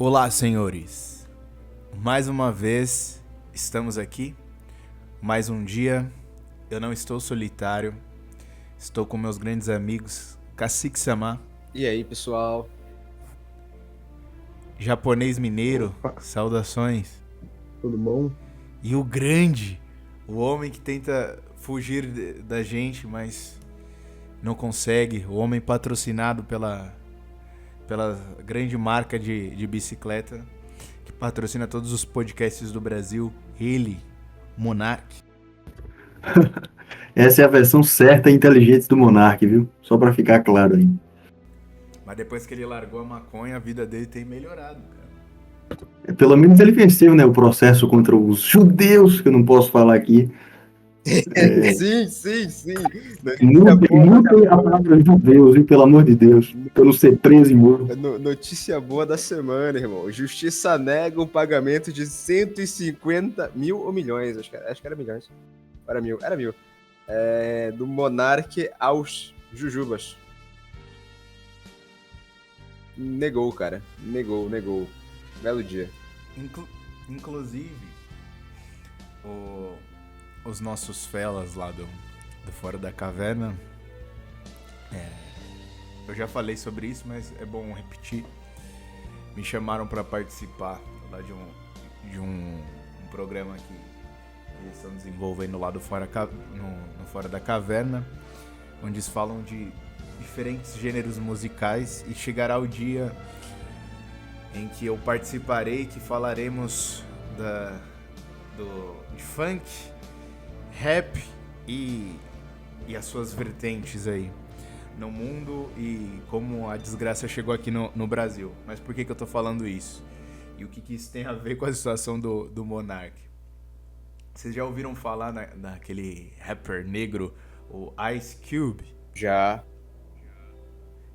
Olá, senhores. Mais uma vez estamos aqui. Mais um dia. Eu não estou solitário. Estou com meus grandes amigos Cacique Sama, E aí, pessoal? Japonês Mineiro, Opa, saudações. tudo bom? E o grande, o homem que tenta fugir da gente, mas não consegue. O homem patrocinado pela grande marca de bicicleta que patrocina todos os podcasts do Brasil. Ele, Monark. Essa é a versão certa e inteligente do Monark, viu? Só pra ficar claro aí. Mas depois que ele largou a maconha, a vida dele tem melhorado, cara. Pelo menos ele venceu, né, o processo contra os judeus, que eu não posso falar aqui. Sim. Mudem a palavra judeus, viu? Pelo amor de Deus. Pra eu não ser preso e morto. Notícia boa da semana, irmão. Justiça nega um pagamento de 150 mil ou milhões. Acho que era milhões. Era mil. Do Monark aos Jujubas. Negou, cara. Negou. Belo dia. Inclusive, os nossos felas lá do Fora da Caverna, eu já falei sobre isso, mas é bom repetir. Me chamaram para participar lá de um programa que eles estão desenvolvendo lá no Fora da Caverna, onde eles falam de diferentes gêneros musicais, e chegará o dia em que eu participarei, que falaremos de funk, rap e as suas vertentes aí no mundo, e como a desgraça chegou aqui no Brasil. Mas por que eu tô falando isso? E o que isso tem a ver com a situação do Monark? Vocês já ouviram falar naquele rapper negro, o Ice Cube? Já.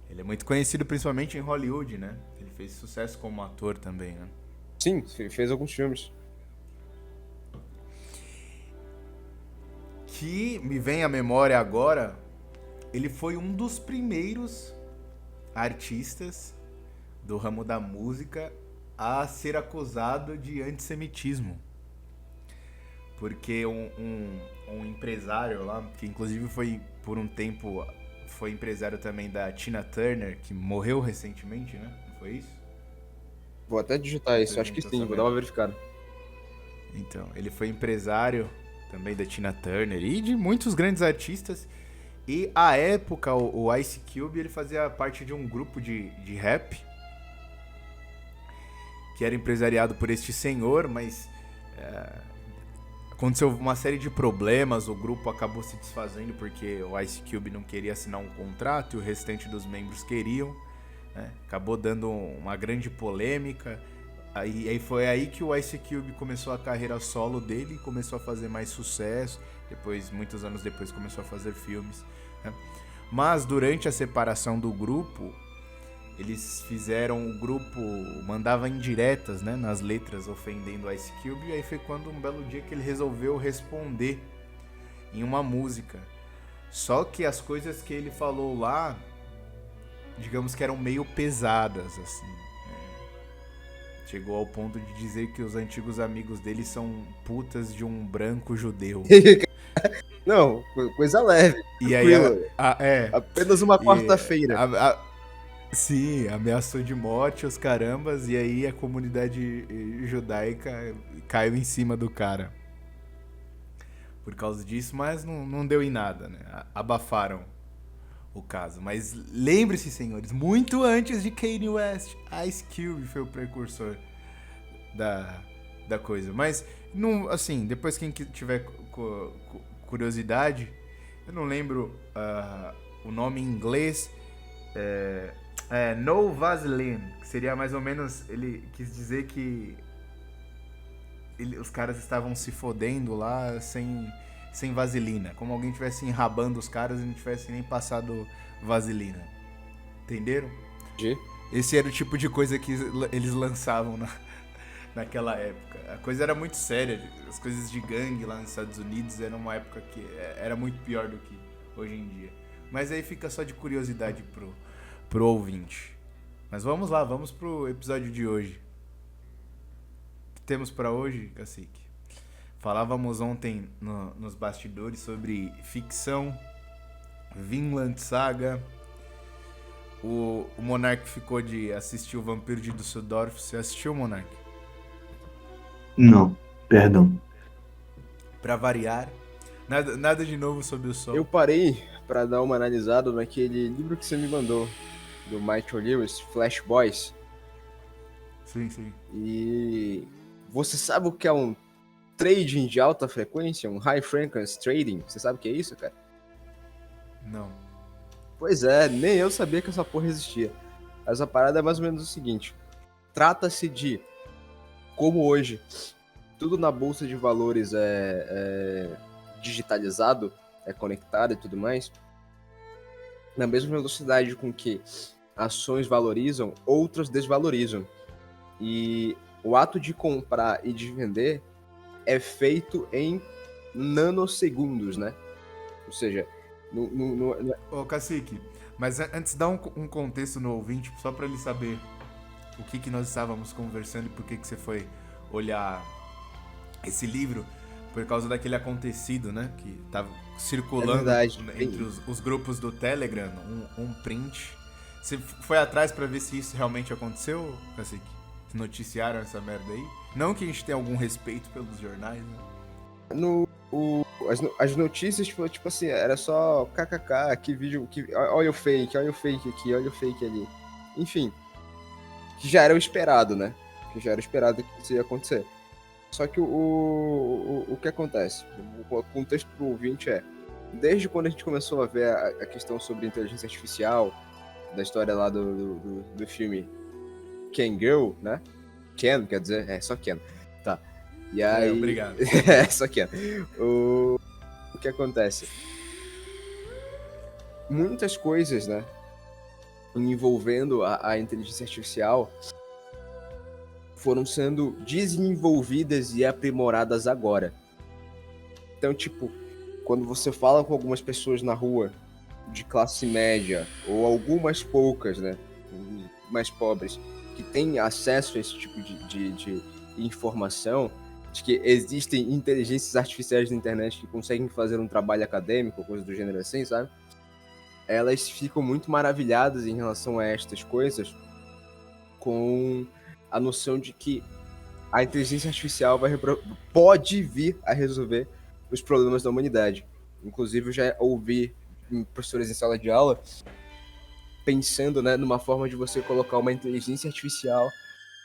Ele é muito conhecido principalmente em Hollywood, né? Ele fez sucesso como ator também, né? Sim, fez alguns filmes. Que me vem à memória agora, ele foi um dos primeiros artistas do ramo da música a ser acusado de antissemitismo. Porque um empresário lá, que inclusive foi por um tempo, foi empresário também da Tina Turner, que morreu recentemente, né? Não foi isso? Vou até digitar isso, acho que sim, vou dar uma verificada. Então, ele foi empresário também da Tina Turner e de muitos grandes artistas. E à época, o Ice Cube, ele fazia parte de um grupo de rap que era empresariado por este senhor, mas aconteceu uma série de problemas, o grupo acabou se desfazendo porque o Ice Cube não queria assinar um contrato e o restante dos membros queriam, né? Acabou dando uma grande polêmica. Aí foi aí que o Ice Cube começou a carreira solo dele e começou a fazer mais sucesso. Depois, muitos anos depois, começou a fazer filmes, né? Mas durante a separação do grupo, eles fizeram, o grupo mandava indiretas, né, nas letras ofendendo o Ice Cube, e aí foi quando um belo dia que ele resolveu responder em uma música. Só que as coisas que ele falou lá, digamos que eram meio pesadas, assim. Chegou ao ponto de dizer que os antigos amigos dele são putas de um branco judeu. Não, coisa leve, E tranquilo. aí, Apenas uma quarta-feira. sim, ameaçou de morte os carambas, e aí a comunidade judaica caiu em cima do cara por causa disso, mas não deu em nada, né? Abafaram o caso. Mas lembre-se, senhores, muito antes de Kanye West, Ice Cube foi o precursor da coisa. Mas, não, assim, depois quem tiver curiosidade, eu não lembro o nome em inglês, No Vaseline, que seria mais ou menos, ele quis dizer que os caras estavam se fodendo lá sem vaselina, como alguém tivesse enrabando os caras e não tivesse nem passado vaselina. Entenderam? Esse era o tipo de coisa que eles lançavam naquela época. A coisa era muito séria, as coisas de gangue lá nos Estados Unidos era uma época que era muito pior do que hoje em dia. Mas aí fica só de curiosidade pro ouvinte. Mas vamos lá, vamos pro episódio de hoje. temos para hoje, Cacique? Falávamos ontem nos bastidores sobre ficção, Vinland Saga. O Monark ficou de assistir o Vampiro de Düsseldorf. Você assistiu, Monark? Não, perdão. Pra variar. Nada de novo sob o sol. Eu parei pra dar uma analisada naquele livro que você me mandou, do Michael Lewis, Flash Boys. Sim. E você sabe o que é um trading de alta frequência? Um high frequency trading? Você sabe o que é isso, cara? Não. Pois é, nem eu sabia que essa porra existia. Essa parada é mais ou menos o seguinte. Trata-se de como hoje tudo na bolsa de valores é digitalizado, é conectado e tudo mais. Na mesma velocidade com que ações valorizam, outras desvalorizam. E o ato de comprar e de vender é feito em nanosegundos, né? Ou seja, Ô, Cacique, mas antes dá um contexto no ouvinte, só pra ele saber o que nós estávamos conversando e por que você foi olhar esse livro, por causa daquele acontecido, né? Que tava circulando entre os grupos do Telegram, um print. Você foi atrás pra ver se isso realmente aconteceu, Cacique? Noticiaram essa merda aí? Não que a gente tenha algum respeito pelos jornais, né? As notícias, tipo assim, era só kkk, que vídeo, olha o fake aqui, olha o fake ali. Enfim, que já era o esperado, né? Que já era esperado que isso ia acontecer. Só que o que acontece? O contexto pro ouvinte é, desde quando a gente começou a ver a questão sobre inteligência artificial, da história lá do filme Ken Girl, né? Ken, quer dizer, só Ken. Tá. E aí... obrigado. Só Ken. O que acontece? Muitas coisas, né? Envolvendo a inteligência artificial foram sendo desenvolvidas e aprimoradas agora. Então, tipo, quando você fala com algumas pessoas na rua de classe média, ou algumas poucas, né, mais pobres, que têm acesso a esse tipo de informação, de que existem inteligências artificiais na internet que conseguem fazer um trabalho acadêmico, coisa do gênero assim, sabe? Elas ficam muito maravilhadas em relação a estas coisas, com a noção de que a inteligência artificial pode vir a resolver os problemas da humanidade. Inclusive, eu já ouvi professores em sala de aula pensando, né, numa forma de você colocar uma inteligência artificial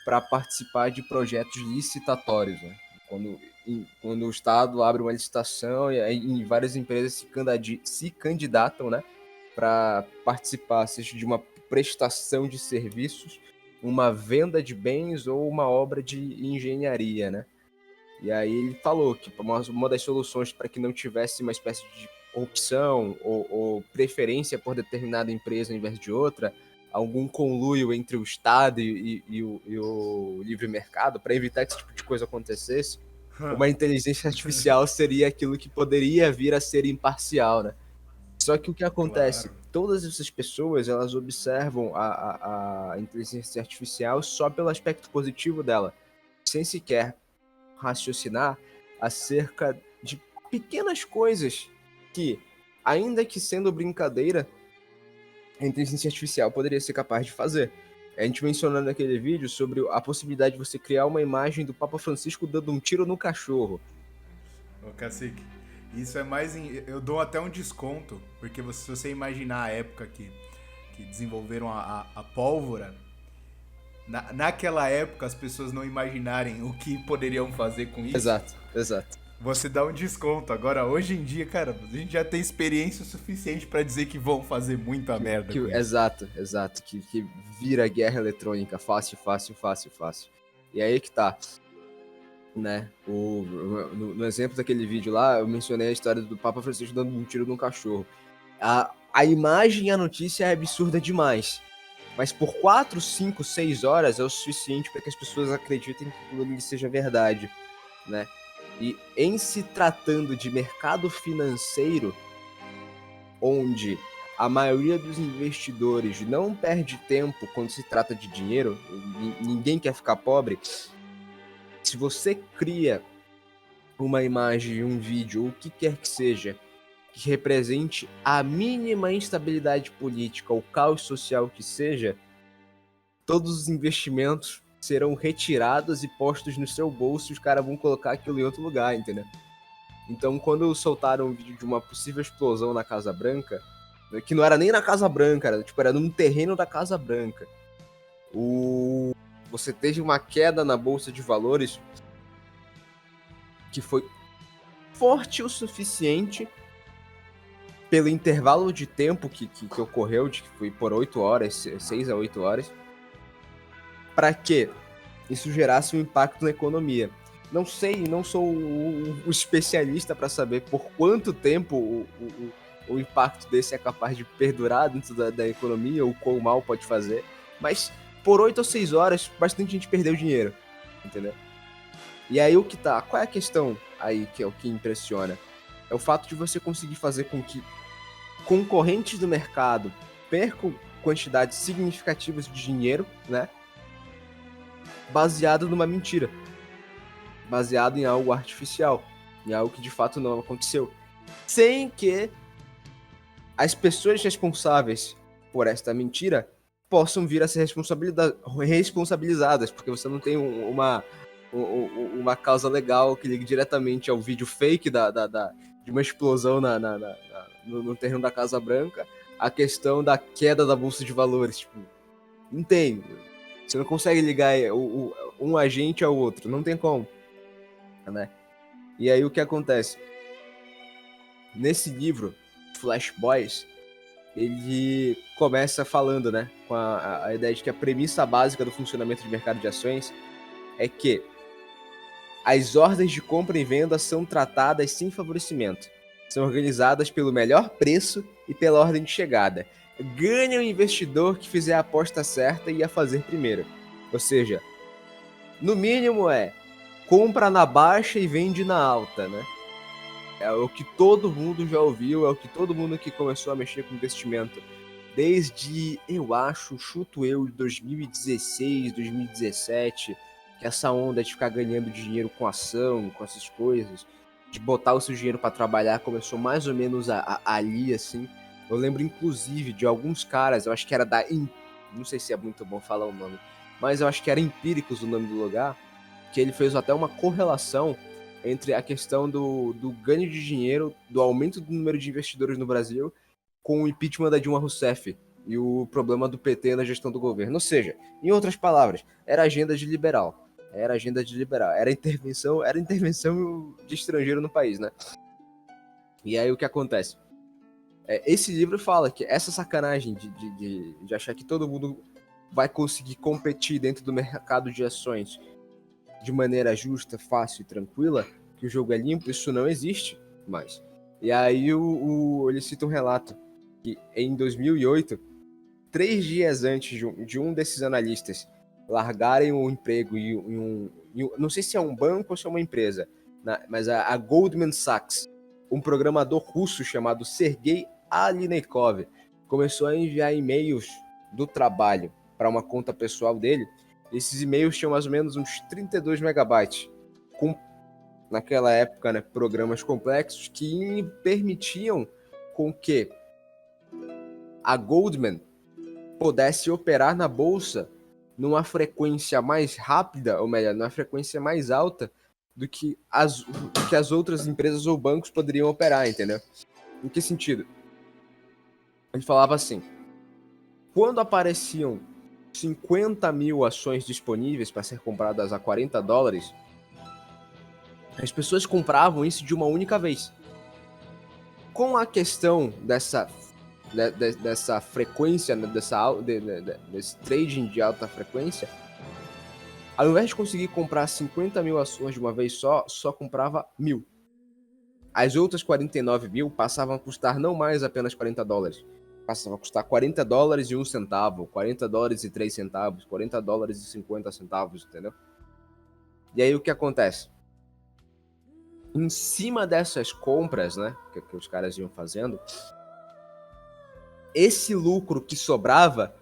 para participar de projetos licitatórios, né? Quando o Estado abre uma licitação e várias empresas se candidatam, né, para participar, seja de uma prestação de serviços, uma venda de bens ou uma obra de engenharia, né? E aí ele falou que uma das soluções para que não tivesse uma espécie de opção ou preferência por determinada empresa ao invés de outra, algum conluio entre o Estado e o livre mercado, para evitar que esse tipo de coisa acontecesse, uma inteligência artificial seria aquilo que poderia vir a ser imparcial, né? Só que o que acontece? Claro. Todas essas pessoas, elas observam a inteligência artificial só pelo aspecto positivo dela, sem sequer raciocinar acerca de pequenas coisas que, ainda que sendo brincadeira, a inteligência artificial poderia ser capaz de fazer. A gente mencionou naquele vídeo sobre a possibilidade de você criar uma imagem do Papa Francisco dando um tiro no cachorro. Ô, Cacique, isso é mais... Eu dou até um desconto, porque se você imaginar a época que desenvolveram a pólvora, naquela época as pessoas não imaginarem o que poderiam fazer com isso. Exato. Você dá um desconto. Agora, hoje em dia, cara, a gente já tem experiência suficiente pra dizer que vão fazer muita merda com isso. Exato. Que vira guerra eletrônica fácil. E aí que tá, né? No exemplo daquele vídeo lá, eu mencionei a história do Papa Francisco dando um tiro num cachorro. A imagem e a notícia é absurda demais. Mas por 4, 5, 6 horas é o suficiente para que as pessoas acreditem que aquilo ali seja verdade, né? E em se tratando de mercado financeiro, onde a maioria dos investidores não perde tempo quando se trata de dinheiro, ninguém quer ficar pobre, se você cria uma imagem, um vídeo, ou o que quer que seja, que represente a mínima instabilidade política ou caos social que seja, todos os investimentos serão retirados e postos no seu bolso e os caras vão colocar aquilo em outro lugar, entendeu? Então, quando soltaram um vídeo de uma possível explosão na Casa Branca, que não era nem na Casa Branca, era num terreno da Casa Branca, você teve uma queda na Bolsa de Valores que foi forte o suficiente pelo intervalo de tempo que ocorreu, de que foi por 8 horas, 6 a 8 horas, para que isso gerasse um impacto na economia. Não sei, não sou o especialista para saber por quanto tempo o impacto desse é capaz de perdurar dentro da economia, ou quão mal pode fazer, mas por 8 ou 6 horas, bastante gente perdeu dinheiro, entendeu? E aí qual é a questão aí que é o que impressiona? É o fato de você conseguir fazer com que concorrentes do mercado percam quantidades significativas de dinheiro, né? Baseado numa mentira. Baseado em algo artificial. Em algo que de fato não aconteceu. Sem que as pessoas responsáveis por esta mentira possam vir a ser responsabilizadas, porque você não tem uma causa legal que ligue diretamente ao vídeo fake de uma explosão no terreno da Casa Branca, a questão da queda da Bolsa de Valores. Tipo, não tem. Você não consegue ligar um agente ao outro, não tem como. Né? E aí o que acontece? Nesse livro, Flash Boys, ele começa falando, né, com a ideia de que a premissa básica do funcionamento de mercado de ações é que as ordens de compra e venda são tratadas sem favorecimento. São organizadas pelo melhor preço e pela ordem de chegada. Ganha o investidor que fizer a aposta certa e a fazer primeiro. Ou seja, no mínimo compra na baixa e vende na alta, né? É o que todo mundo já ouviu, é o que todo mundo que começou a mexer com investimento desde, chuto eu, 2016, 2017, que essa onda de ficar ganhando dinheiro com ação, com essas coisas, de botar o seu dinheiro para trabalhar, começou mais ou menos ali, assim. Eu lembro, inclusive, de alguns caras, eu acho que era não sei se é muito bom falar o nome, mas eu acho que era Empíricos o nome do lugar, que ele fez até uma correlação entre a questão do ganho de dinheiro, do aumento do número de investidores no Brasil, com o impeachment da Dilma Rousseff e o problema do PT na gestão do governo. Ou seja, em outras palavras, era agenda de liberal. Era intervenção de estrangeiro no país, né? E aí o que acontece? Esse livro fala que essa sacanagem de achar que todo mundo vai conseguir competir dentro do mercado de ações de maneira justa, fácil e tranquila, que o jogo é limpo, isso não existe mais. E aí ele cita um relato que em 2008, 3 dias antes de um desses analistas largarem o emprego não sei se é um banco ou se é uma empresa, mas a Goldman Sachs, um programador russo chamado Sergei Alienikov, começou a enviar e-mails do trabalho para uma conta pessoal dele. Esses e-mails tinham mais ou menos uns 32 megabytes, com, naquela época, né, programas complexos que permitiam com que a Goldman pudesse operar na bolsa numa frequência mais rápida, ou melhor, numa frequência mais alta do que as outras empresas ou bancos poderiam operar, entendeu? Em que sentido? Ele falava assim, quando apareciam 50 mil ações disponíveis para ser compradas a $40, as pessoas compravam isso de uma única vez. Com a questão dessa frequência, desse trading de alta frequência, ao invés de conseguir comprar 50 mil ações de uma vez só comprava 1.000. As outras 49 mil passavam a custar não mais apenas $40. Passava a custar $40 e 1 centavo, $40 e 3 centavos, $40 e 50 centavos, entendeu? E aí o que acontece? Em cima dessas compras, né, que os caras iam fazendo, esse lucro que sobrava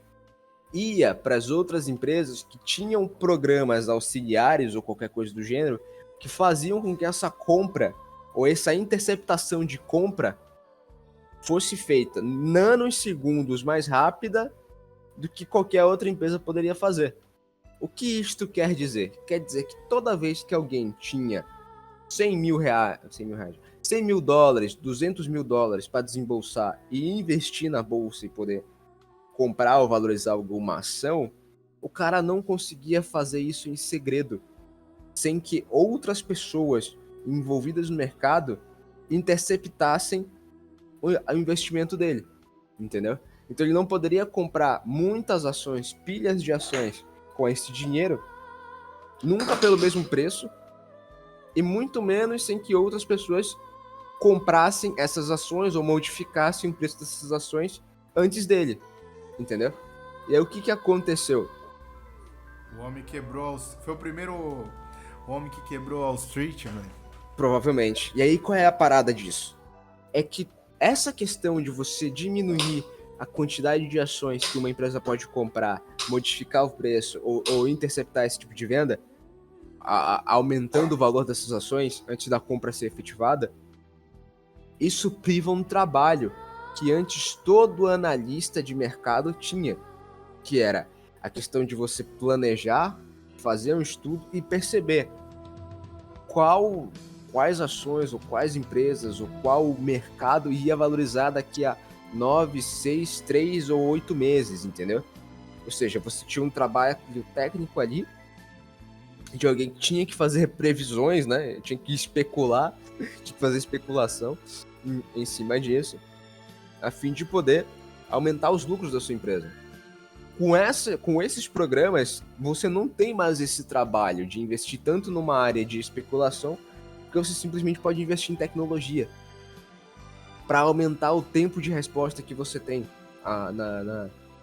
ia para as outras empresas que tinham programas auxiliares ou qualquer coisa do gênero que faziam com que essa compra ou essa interceptação de compra fosse feita nanosegundos mais rápida do que qualquer outra empresa poderia fazer. O que isto quer dizer? Quer dizer que toda vez que alguém tinha 100 mil dólares, 200 mil dólares para desembolsar e investir na bolsa e poder comprar ou valorizar alguma ação, o cara não conseguia fazer isso em segredo, sem que outras pessoas envolvidas no mercado interceptassem o investimento dele, entendeu? Então ele não poderia comprar muitas ações, pilhas de ações com esse dinheiro, nunca pelo mesmo preço, e muito menos sem que outras pessoas comprassem essas ações ou modificassem o preço dessas ações antes dele, entendeu? E aí o que aconteceu? O homem quebrou... Foi o primeiro homem que quebrou Wall Street, velho. Provavelmente. E aí qual é a parada disso? É que essa questão de você diminuir a quantidade de ações que uma empresa pode comprar, modificar o preço ou interceptar esse tipo de venda, aumentando o valor dessas ações antes da compra ser efetivada, isso priva um trabalho que antes todo analista de mercado tinha, que era a questão de você planejar, fazer um estudo e perceber quais ações, ou quais empresas, ou qual mercado ia valorizar daqui a 9, 6, 3 ou 8 meses, entendeu? Ou seja, você tinha um trabalho técnico ali, de alguém que tinha que fazer previsões, né? Tinha que especular, tinha que fazer especulação em cima disso, a fim de poder aumentar os lucros da sua empresa. Com esses programas, você não tem mais esse trabalho de investir tanto numa área de especulação, porque você simplesmente pode investir em tecnologia para aumentar o tempo de resposta que você tem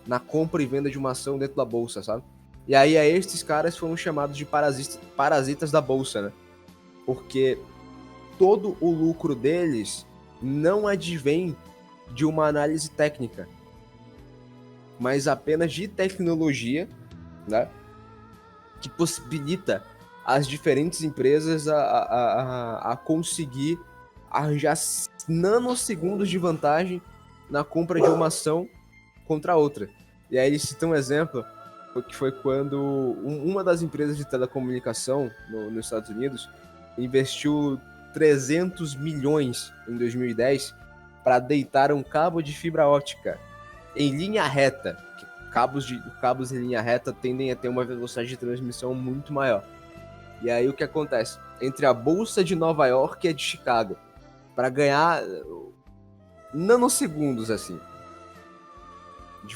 na compra e venda de uma ação dentro da bolsa, sabe? E aí estes caras foram chamados de parasitas da bolsa, né? Porque todo o lucro deles não advém de uma análise técnica, mas apenas de tecnologia, né, que possibilita as diferentes empresas a conseguir arranjar nanosegundos de vantagem na compra de uma ação contra a outra. E aí eles citam um exemplo, que foi quando uma das empresas de telecomunicação nos Estados Unidos investiu 300 milhões em 2010 para deitar um cabo de fibra ótica em linha reta. Cabos em linha reta tendem a ter uma velocidade de transmissão muito maior. E aí o que acontece? Entre a bolsa de Nova York e a de Chicago, para ganhar nanosegundos, assim, de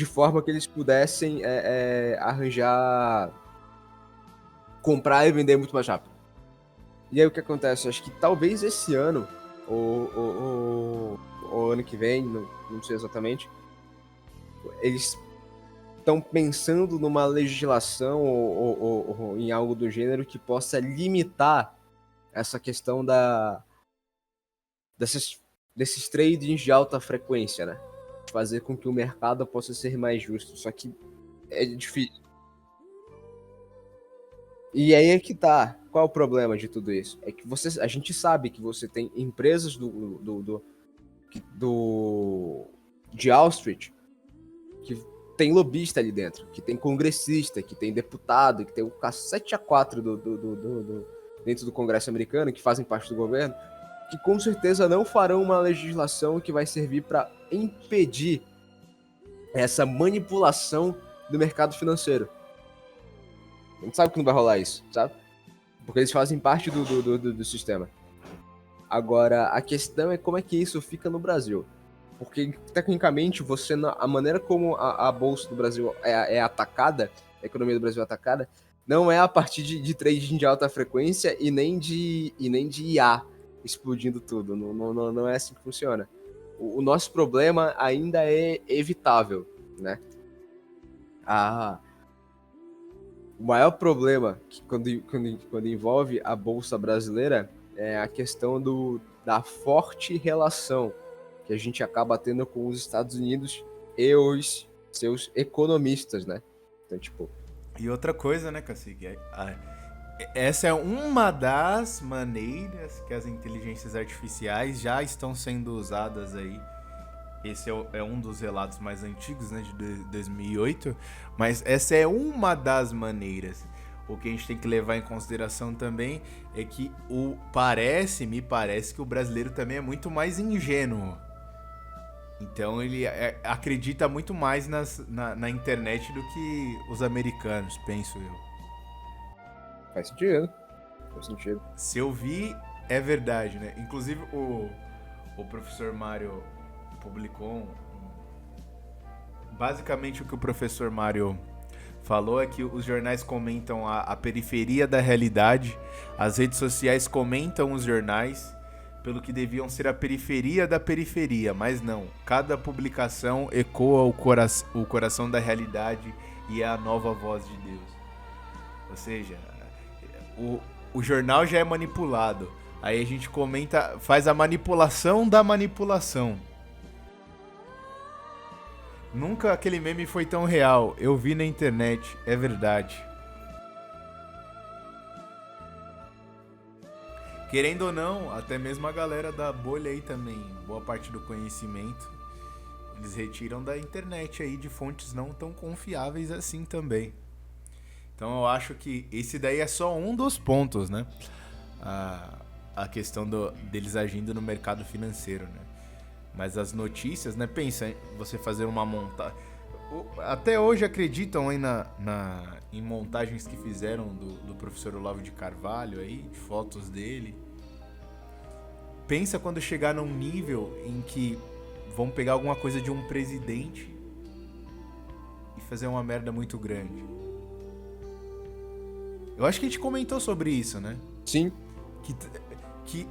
forma que eles pudessem arranjar, comprar e vender muito mais rápido. E aí o que acontece? Acho que talvez esse ano ou ano que vem, não sei exatamente, eles estão pensando numa legislação ou em algo do gênero que possa limitar essa questão desses tradings de alta frequência, né? Fazer com que o mercado possa ser mais justo. Só que é difícil. E aí é que tá. Qual é o problema de tudo isso? É que a gente sabe que você tem empresas de Wall Street que tem lobista ali dentro, que tem congressista, que tem deputado, que tem o cacete A4 dentro do Congresso americano, que fazem parte do governo, que com certeza não farão uma legislação que vai servir para impedir essa manipulação do mercado financeiro. A gente sabe que não vai rolar isso, sabe? Porque eles fazem parte do sistema. Agora, a questão é como é que isso fica no Brasil. Porque, tecnicamente, a maneira como a Bolsa do Brasil é atacada, a economia do Brasil é atacada, não é a partir de trading de alta frequência e nem de IA explodindo tudo. Não é assim que funciona. O nosso problema ainda é evitável, né? O maior problema que quando envolve a Bolsa brasileira é a questão da forte relação que a gente acaba tendo com os Estados Unidos e os seus economistas, né? Então, tipo, E outra coisa, né, Cacique? Essa é uma das maneiras que as inteligências artificiais já estão sendo usadas aí. Esse é um dos relatos mais antigos, né, de 2008. Mas essa é uma das maneiras. O que a gente tem que levar em consideração também é que me parece que o brasileiro também é muito mais ingênuo. Então ele acredita muito mais na internet do que os americanos, penso eu. faz sentido. Faz sentido. Se eu vi, é verdade, né? Inclusive o professor Mário publicou basicamente o que o professor Mário falou é que os jornais comentam a periferia da realidade, as redes sociais comentam os jornais pelo que deviam ser a periferia da periferia, mas não. Cada publicação ecoa o coração da realidade e é a nova voz de Deus. Ou seja, o jornal já é manipulado. Aí a gente comenta, faz a manipulação da manipulação. Nunca aquele meme foi tão real. Eu vi na internet, é verdade. Querendo ou não, até mesmo a galera da bolha aí também, boa parte do conhecimento, eles retiram da internet aí de fontes não tão confiáveis assim também. Então eu acho que esse daí é só um dos pontos, né? A questão deles agindo no mercado financeiro, né? Mas as notícias, né? Pensa em você fazer uma montagem. Até hoje acreditam aí em montagens que fizeram do professor Olavo de Carvalho aí, de fotos dele. Pensa quando chegar num nível em que vão pegar alguma coisa de um presidente e fazer uma merda muito grande. Eu acho que a gente comentou sobre isso, né? Sim.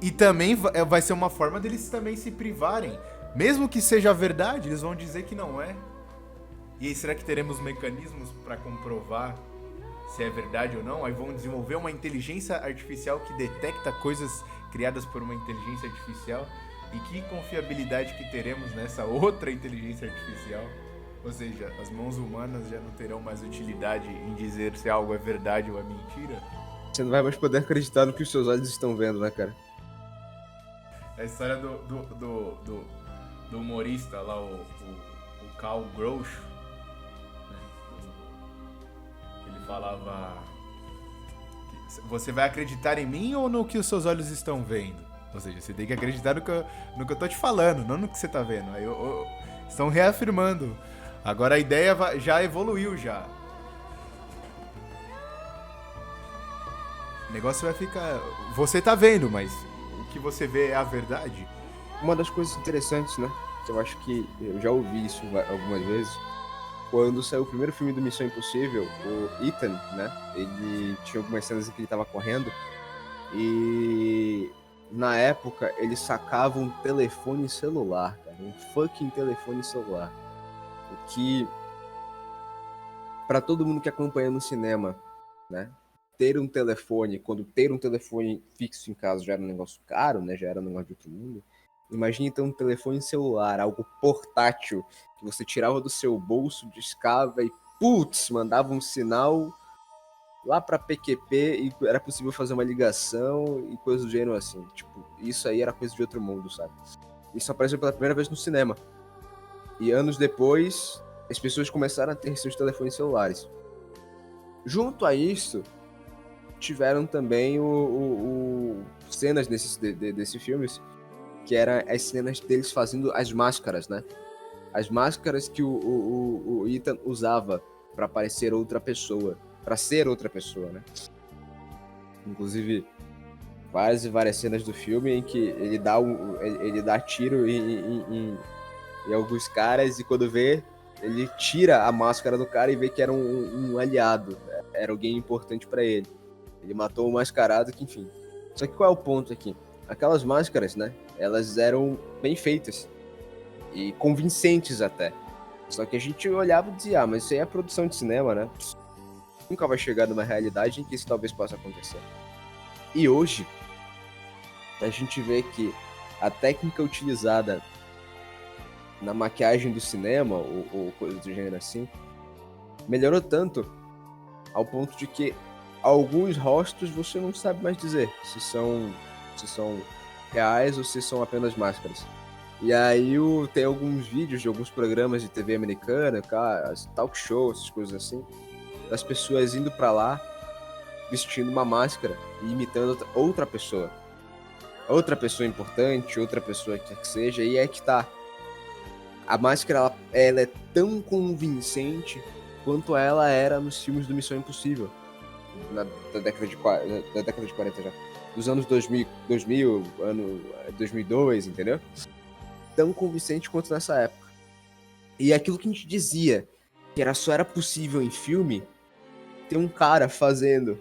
E também vai ser uma forma deles também se privarem. Mesmo que seja verdade, eles vão dizer que não é. E aí, será que teremos mecanismos para comprovar se é verdade ou não? Aí vão desenvolver uma inteligência artificial que detecta coisas criadas por uma inteligência artificial. E que confiabilidade que teremos nessa outra inteligência artificial? Ou seja, as mãos humanas já não terão mais utilidade em dizer se algo é verdade ou é mentira? Você não vai mais poder acreditar no que os seus olhos estão vendo, né, cara? A história do humorista lá, o Karl Groucho, né? Ele falava: você vai acreditar em mim ou no que os seus olhos estão vendo? Ou seja, você tem que acreditar no que eu tô te falando, não no que você tá vendo. Aí estão reafirmando. Agora a ideia já evoluiu já. O negócio vai ficar... Você tá vendo, mas o que você vê é a verdade? Uma das coisas interessantes, né? Que eu acho que eu já ouvi isso algumas vezes. Quando saiu o primeiro filme do Missão Impossível, o Ethan, né? Ele tinha algumas cenas em que ele tava correndo. E na época ele sacava um telefone celular, cara. Um fucking telefone celular. O que, pra todo mundo que acompanha no cinema, né? Ter um telefone fixo em casa já era um negócio caro, né? Já era um negócio de outro mundo. Imagine ter um telefone celular, algo portátil, que você tirava do seu bolso, discava e, putz, mandava um sinal lá pra PQP e era possível fazer uma ligação e coisas do gênero assim. Tipo, isso aí era coisa de outro mundo, sabe? Isso apareceu pela primeira vez no cinema. E anos depois, as pessoas começaram a ter seus telefones celulares. Junto a isso, tiveram também cenas desses filmes, que eram as cenas deles fazendo as máscaras, né? As máscaras que o Ethan usava para parecer outra pessoa, para ser outra pessoa, né? Inclusive, várias cenas do filme em que ele dá tiro em alguns caras e quando vê, ele tira a máscara do cara e vê que era um aliado, né? Era alguém importante para ele. Ele matou o mascarado, que enfim. Só que qual é o ponto aqui? Aquelas máscaras, né? Elas eram bem feitas e convincentes até. Só que a gente olhava e dizia, mas isso aí é produção de cinema, né? Nunca vai chegar numa realidade em que isso talvez possa acontecer. E hoje, a gente vê que a técnica utilizada na maquiagem do cinema, ou coisa do gênero assim, melhorou tanto ao ponto de que alguns rostos você não sabe mais dizer se são reais ou se são apenas máscaras. E aí tem alguns vídeos de alguns programas de TV americana, cara, talk show, essas coisas assim, das pessoas indo pra lá vestindo uma máscara e imitando outra pessoa. Outra pessoa importante, outra pessoa que seja, e é que tá. A máscara, ela é tão convincente quanto ela era nos filmes do Missão Impossível, da década de 40 já. Dos anos 2000, ano 2002, entendeu? Tão convincente quanto nessa época. E aquilo que a gente dizia, que só era possível em filme, tem um cara fazendo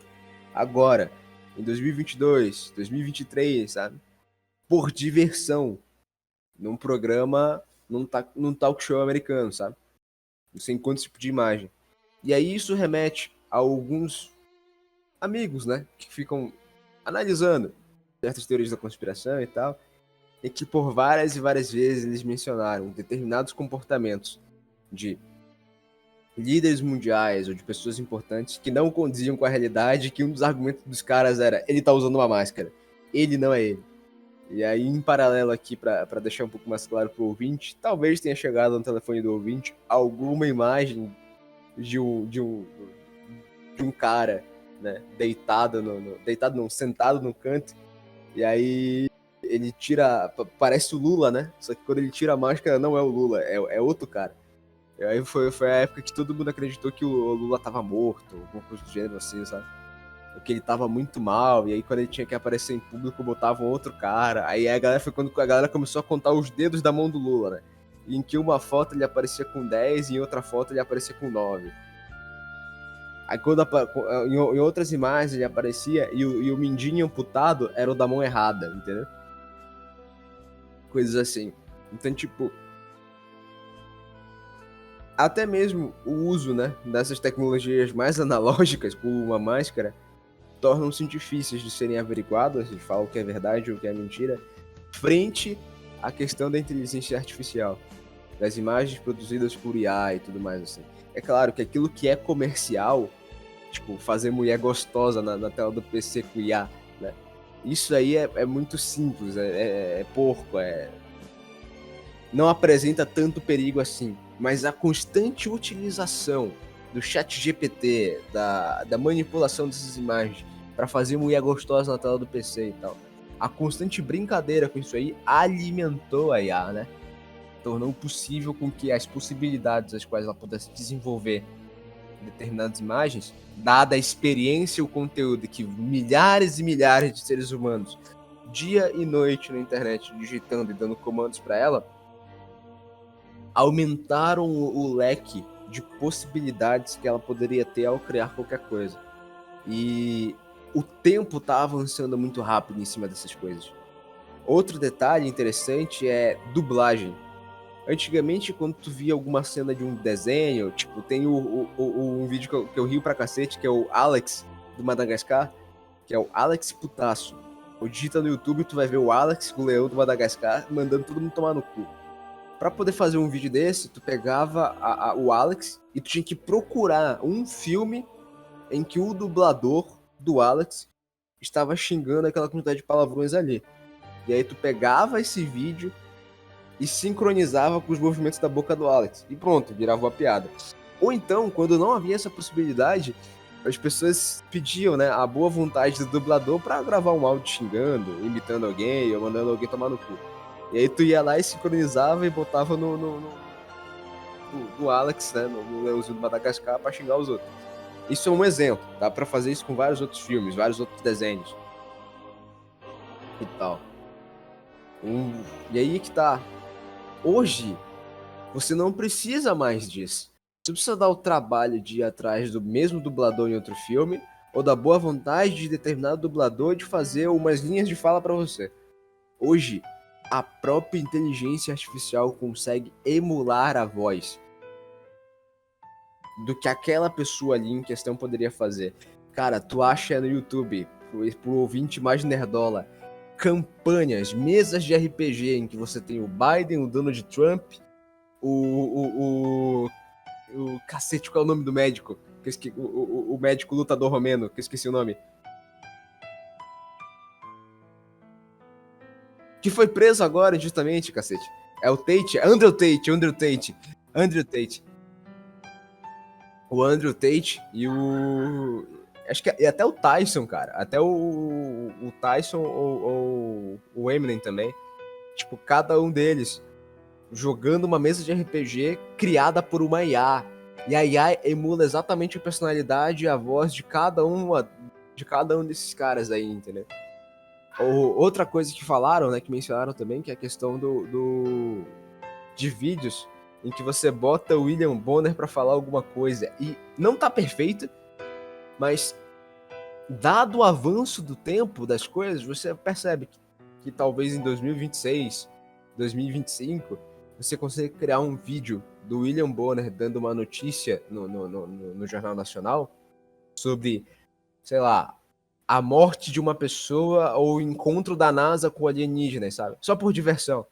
agora, em 2022, 2023, sabe? Por diversão, num programa, num talk show americano, sabe? Sem quanto tipo de imagem. E aí isso remete a alguns amigos, né? Que ficam analisando certas teorias da conspiração e tal, e que por várias e várias vezes eles mencionaram determinados comportamentos de líderes mundiais ou de pessoas importantes que não condiziam com a realidade, que um dos argumentos dos caras era: ele tá usando uma máscara, ele não é ele. E aí, em paralelo aqui, para deixar um pouco mais claro pro ouvinte, talvez tenha chegado no telefone do ouvinte alguma imagem de um cara, né, sentado no canto, e aí ele tira, parece o Lula, né? Só que quando ele tira a máscara não é o Lula, é outro cara. E aí foi a época que todo mundo acreditou que o Lula tava morto, alguma coisa do gênero assim, sabe? Porque ele tava muito mal, e aí quando ele tinha que aparecer em público, botavam outro cara. Aí foi quando a galera começou a contar os dedos da mão do Lula, né? E em que uma foto ele aparecia com 10 e em outra foto ele aparecia com 9. Aí em outras imagens ele aparecia e o mindinho amputado era o da mão errada, entendeu? Coisas assim. Então, tipo, até mesmo o uso, né, dessas tecnologias mais analógicas por uma máscara tornam-se difíceis de serem averiguadas, de falar o que é verdade ou o que é mentira, frente à questão da inteligência artificial, das imagens produzidas por IA e tudo mais assim. É claro que aquilo que é comercial, tipo, fazer mulher gostosa na tela do PC com IA, né? Isso aí é muito simples, é porco, não apresenta tanto perigo assim. Mas a constante utilização do chat GPT, da manipulação dessas imagens para fazer mulher gostosa na tela do PC e tal, a constante brincadeira com isso aí alimentou a IA, né? Tornou possível com que as possibilidades as quais ela pudesse desenvolver determinadas imagens, dada a experiência e o conteúdo que milhares e milhares de seres humanos, dia e noite na internet, digitando e dando comandos para ela, aumentaram o leque de possibilidades que ela poderia ter ao criar qualquer coisa. E o tempo está avançando muito rápido em cima dessas coisas. Outro detalhe interessante é dublagem. Antigamente, quando tu via alguma cena de um desenho, tipo, tem um vídeo que eu rio pra cacete, que é o Alex, do Madagascar, que é o Alex Putaço. Ou digita no YouTube e tu vai ver o Alex, o leão do Madagascar, mandando todo mundo tomar no cu. Pra poder fazer um vídeo desse, tu pegava o Alex e tu tinha que procurar um filme em que o dublador do Alex estava xingando aquela quantidade de palavrões ali. E aí tu pegava esse vídeo e sincronizava com os movimentos da boca do Alex. E pronto, virava uma piada. Ou então, quando não havia essa possibilidade, as pessoas pediam, né, a boa vontade do dublador pra gravar um áudio xingando, imitando alguém ou mandando alguém tomar no cu. E aí tu ia lá e sincronizava e botava no Alex, né, no Leãozinho do Madagascar pra xingar os outros. Isso é um exemplo, dá pra fazer isso com vários outros filmes, vários outros desenhos. E tal. E aí que tá. Hoje, você não precisa mais disso. Você precisa dar o trabalho de ir atrás do mesmo dublador em outro filme, ou da boa vontade de determinado dublador de fazer umas linhas de fala pra você. Hoje, a própria inteligência artificial consegue emular a voz do que aquela pessoa ali em questão poderia fazer. Cara, tu acha no YouTube, pro ouvinte mais nerdola, campanhas, mesas de RPG em que você tem o Biden, o Donald Trump o cacete, qual é o nome do médico? O médico lutador romeno, que eu esqueci o nome. Que foi preso agora, justamente, cacete. É o Tate, Andrew Tate. O Andrew Tate e o... Acho que e até o Tyson, cara. Até o Tyson ou o Eminem também. Tipo, cada um deles jogando uma mesa de RPG criada por uma IA. E a IA emula exatamente a personalidade e a voz de cada um desses caras aí, entendeu? Outra coisa que falaram, né, que mencionaram também, que é a questão de vídeos em que você bota o William Bonner pra falar alguma coisa e não tá perfeito, mas dado o avanço do tempo das coisas, você percebe que talvez em 2026, 2025, você consiga criar um vídeo do William Bonner dando uma notícia no Jornal Nacional sobre, sei lá, a morte de uma pessoa ou o encontro da NASA com alienígenas, sabe? Só por diversão.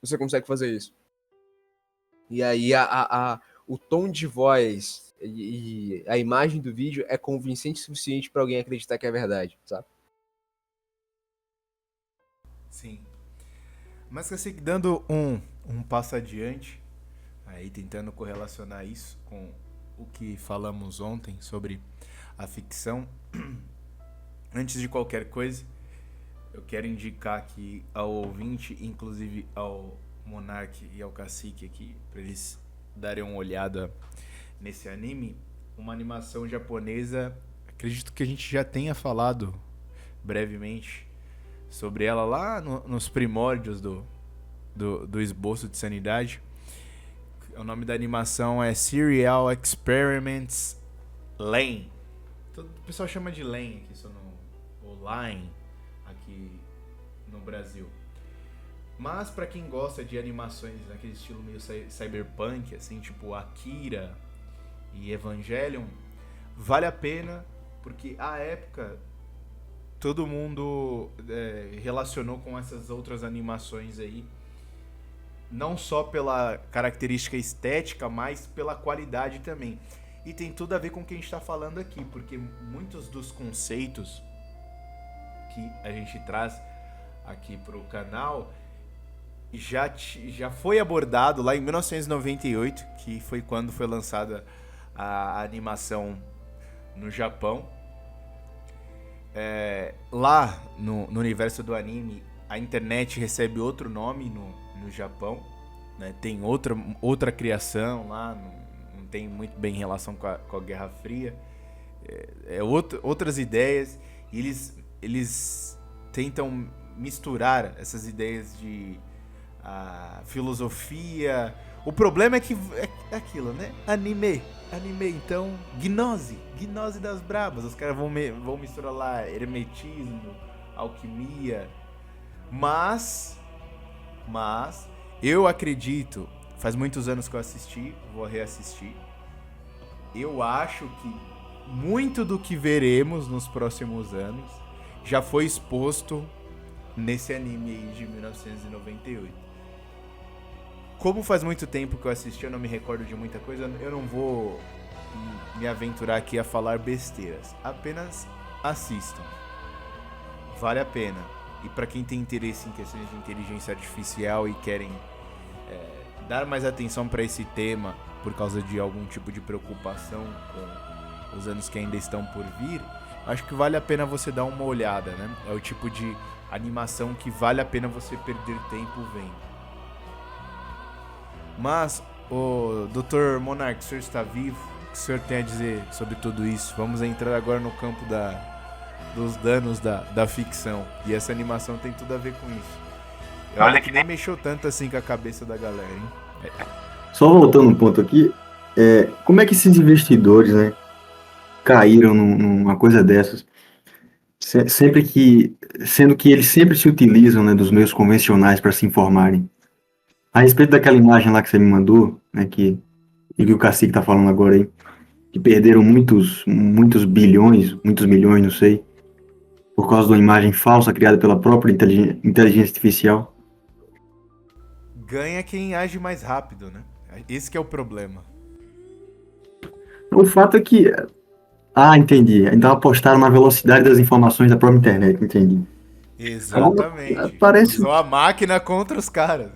Você consegue fazer isso. E aí o tom de voz e a imagem do vídeo é convincente o suficiente para alguém acreditar que é verdade, sabe? Sim. Mas assim, dando um passo adiante, aí tentando correlacionar isso com o que falamos ontem sobre a ficção, antes de qualquer coisa, eu quero indicar aqui ao ouvinte, inclusive ao Monark e ao Cacique aqui, para eles darem uma olhada nesse anime, uma animação japonesa, acredito que a gente já tenha falado brevemente sobre ela lá nos primórdios do esboço de sanidade. O nome da animação é Serial Experiments Lain. O pessoal chama de Lain aqui, ou Line aqui no Brasil. Mas pra quem gosta de animações naquele estilo meio cyberpunk, assim, tipo Akira e Evangelion, vale a pena, porque à época todo mundo relacionou com essas outras animações aí, não só pela característica estética, mas pela qualidade também. E tem tudo a ver com o que a gente está falando aqui, porque muitos dos conceitos que a gente traz aqui pro canal já foi abordado lá em 1998, que foi quando foi lançada a animação no Japão. Lá no universo do anime, a internet recebe outro nome no Japão, né? Tem outra criação lá, não tem muito bem relação com a Guerra Fria, outras ideias, e eles tentam misturar essas ideias de filosofia. O problema é que é aquilo, né? Anime, então, gnose das brabas. Os caras vão misturar lá hermetismo, alquimia. Mas eu acredito, faz muitos anos que eu assisti, vou reassistir. Eu acho que muito do que veremos nos próximos anos já foi exposto nesse anime aí de 1998. Como faz muito tempo que eu assisti, eu não me recordo de muita coisa, eu não vou me aventurar aqui a falar besteiras. Apenas assistam. Vale a pena. E para quem tem interesse em questões de inteligência artificial e querem dar mais atenção para esse tema por causa de algum tipo de preocupação com os anos que ainda estão por vir, acho que vale a pena você dar uma olhada, né? É o tipo de animação que vale a pena você perder tempo vendo. Mas, o Dr. Monark, o senhor está vivo? O que o senhor tem a dizer sobre tudo isso? Vamos entrar agora no campo dos danos da ficção. E essa animação tem tudo a ver com isso. Olha que nem mexeu tanto assim com a cabeça da galera, hein? Só voltando um ponto aqui, como é que esses investidores, né, caíram numa coisa dessas? Sendo que eles sempre se utilizam, né, dos meios convencionais para se informarem. A respeito daquela imagem lá que você me mandou, né, e que o Cacique tá falando agora aí, que perderam muitos bilhões, muitos milhões, não sei, por causa de uma imagem falsa criada pela própria inteligência artificial. ganha quem age mais rápido, né? Esse que é o problema. O fato é que... Ah, entendi. Então apostaram na velocidade das informações da própria internet, entendi. Agora, Exatamente. parece... Usou a máquina contra os caras.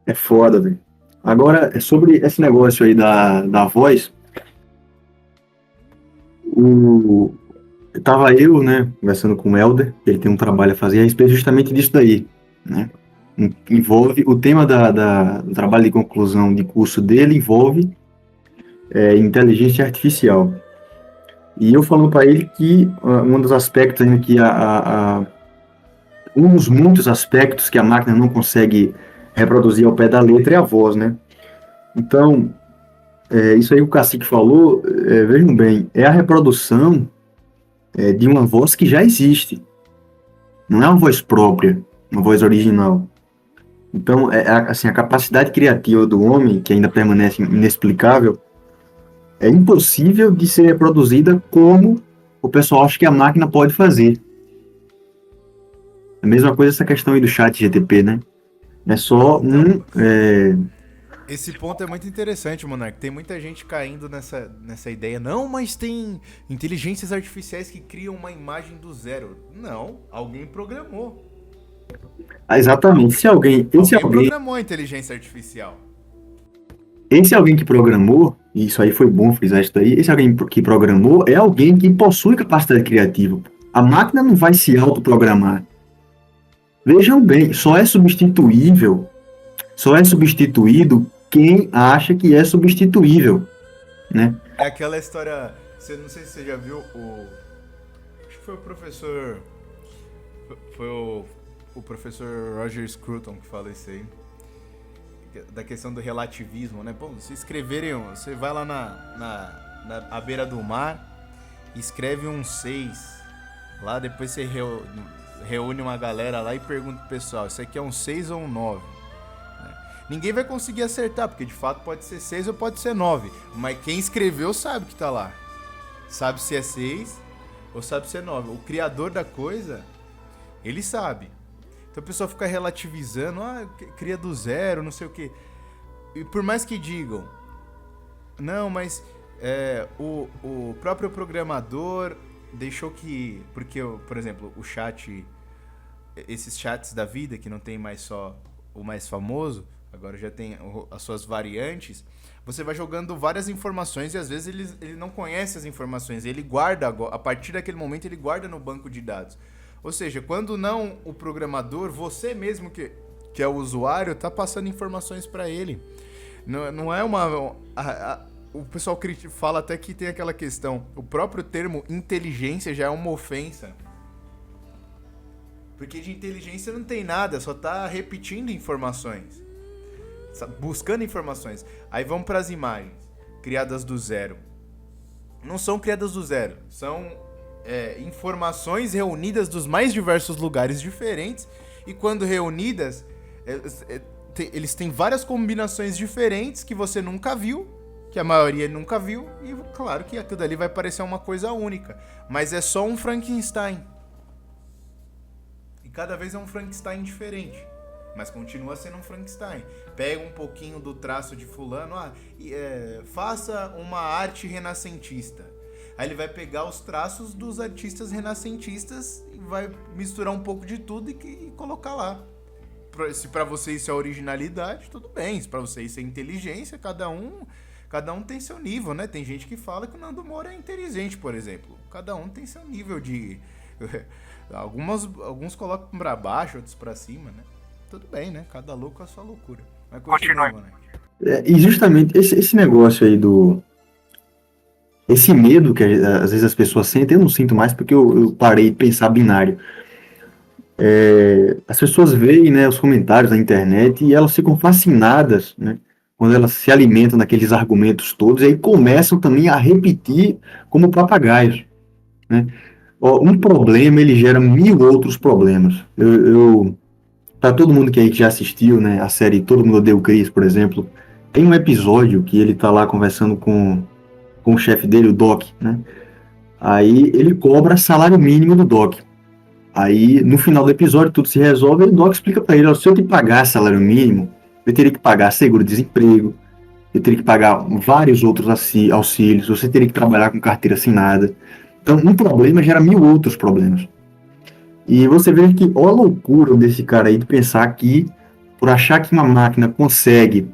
É foda, velho. Agora, é sobre esse negócio aí da voz, tava eu, né, conversando com o Helder, ele tem um trabalho a fazer a respeito justamente disso daí, né? Envolve, o tema do trabalho de conclusão de curso dele envolve inteligência artificial. E eu falando para ele que um dos aspectos ainda que um dos muitos aspectos que a máquina não consegue reproduzir ao pé da letra é a voz, né? Então, isso aí que o Cacique falou, vejam bem, é a reprodução de uma voz que já existe. Não é uma voz própria, uma voz original. Então, assim, a capacidade criativa do homem, que ainda permanece inexplicável, é impossível de ser reproduzida como o pessoal acha que a máquina pode fazer. A mesma coisa essa questão aí do chat GTP, né? É só Esse ponto é muito interessante, Monark. Tem muita gente caindo nessa ideia. Não, mas tem inteligências artificiais que criam uma imagem do zero. Não, alguém programou. Exatamente. Se alguém programou a inteligência artificial. Esse alguém que programou, e isso aí foi bom frisar isso daí, esse alguém que programou é alguém que possui capacidade criativa. A máquina não vai se autoprogramar. Vejam bem, só é substituído quem acha que é substituível, né? É aquela história, não sei se você já viu acho que foi o professor, o professor Roger Scruton que fala isso aí, da questão do relativismo, né? Bom, se escreverem, você vai lá à beira do mar, escreve um 6, lá depois você reúne uma galera lá e pergunta pro pessoal, isso aqui é um 6 ou um 9? Ninguém vai conseguir acertar, porque de fato pode ser 6 ou pode ser 9. Mas quem escreveu sabe que tá lá. Sabe se é 6 ou sabe se é 9. O criador da coisa, ele sabe. Então a pessoa fica relativizando, cria do zero, não sei o quê. E por mais que digam, não, mas o próprio programador deixou que... Porque, por exemplo, o chat, esses chats da vida, que não tem mais só o mais famoso, agora já tem as suas variantes, você vai jogando várias informações e às vezes ele não conhece as informações, ele guarda, a partir daquele momento ele guarda no banco de dados. Ou seja, quando não o programador, você mesmo que é o usuário, está passando informações para ele. Não é uma... o pessoal fala até que tem aquela questão, o próprio termo inteligência já é uma ofensa. Porque de inteligência não tem nada, só tá repetindo informações. Buscando informações. Aí vamos para as imagens, criadas do zero. Não são criadas do zero, são informações reunidas dos mais diversos lugares diferentes. E quando reunidas, eles têm várias combinações diferentes que você nunca viu, que a maioria nunca viu. E claro que aquilo ali vai parecer uma coisa única. Mas é só um Frankenstein. Cada vez é um Frankenstein diferente, mas continua sendo um Frankenstein. Pega um pouquinho do traço de fulano, faça uma arte renascentista. Aí ele vai pegar os traços dos artistas renascentistas e vai misturar um pouco de tudo e colocar lá. Se pra você isso é originalidade, tudo bem. Se pra você isso é inteligência, cada um tem seu nível, né? Tem gente que fala que o Nando Moura é inteligente, por exemplo. Cada um tem seu nível de... Alguns colocam pra baixo, outros pra cima, né? Tudo bem, né? Cada louco com a sua loucura. Mas continua, né? E justamente esse negócio aí esse medo que às vezes as pessoas sentem, eu não sinto mais porque eu parei de pensar binário. As pessoas veem, né, os comentários na internet e elas ficam fascinadas, né? Quando elas se alimentam daqueles argumentos todos e aí começam também a repetir como papagaios, né? Um problema, ele gera 1000 outros problemas. Para todo mundo que já assistiu, né, a série Todo Mundo Odeia o Chris, por exemplo, tem um episódio que ele tá lá conversando com o chefe dele, o Doc, né? Aí ele cobra salário mínimo do Doc. Aí, no final do episódio, tudo se resolve e o Doc explica para ele, se eu te pagar salário mínimo, Você teria que pagar seguro-desemprego, você teria que pagar vários outros auxílios, você teria que trabalhar com carteira assinada. Então, um problema gera 1000 outros problemas. E você vê que, olha a loucura desse cara aí de pensar que, por achar que uma máquina consegue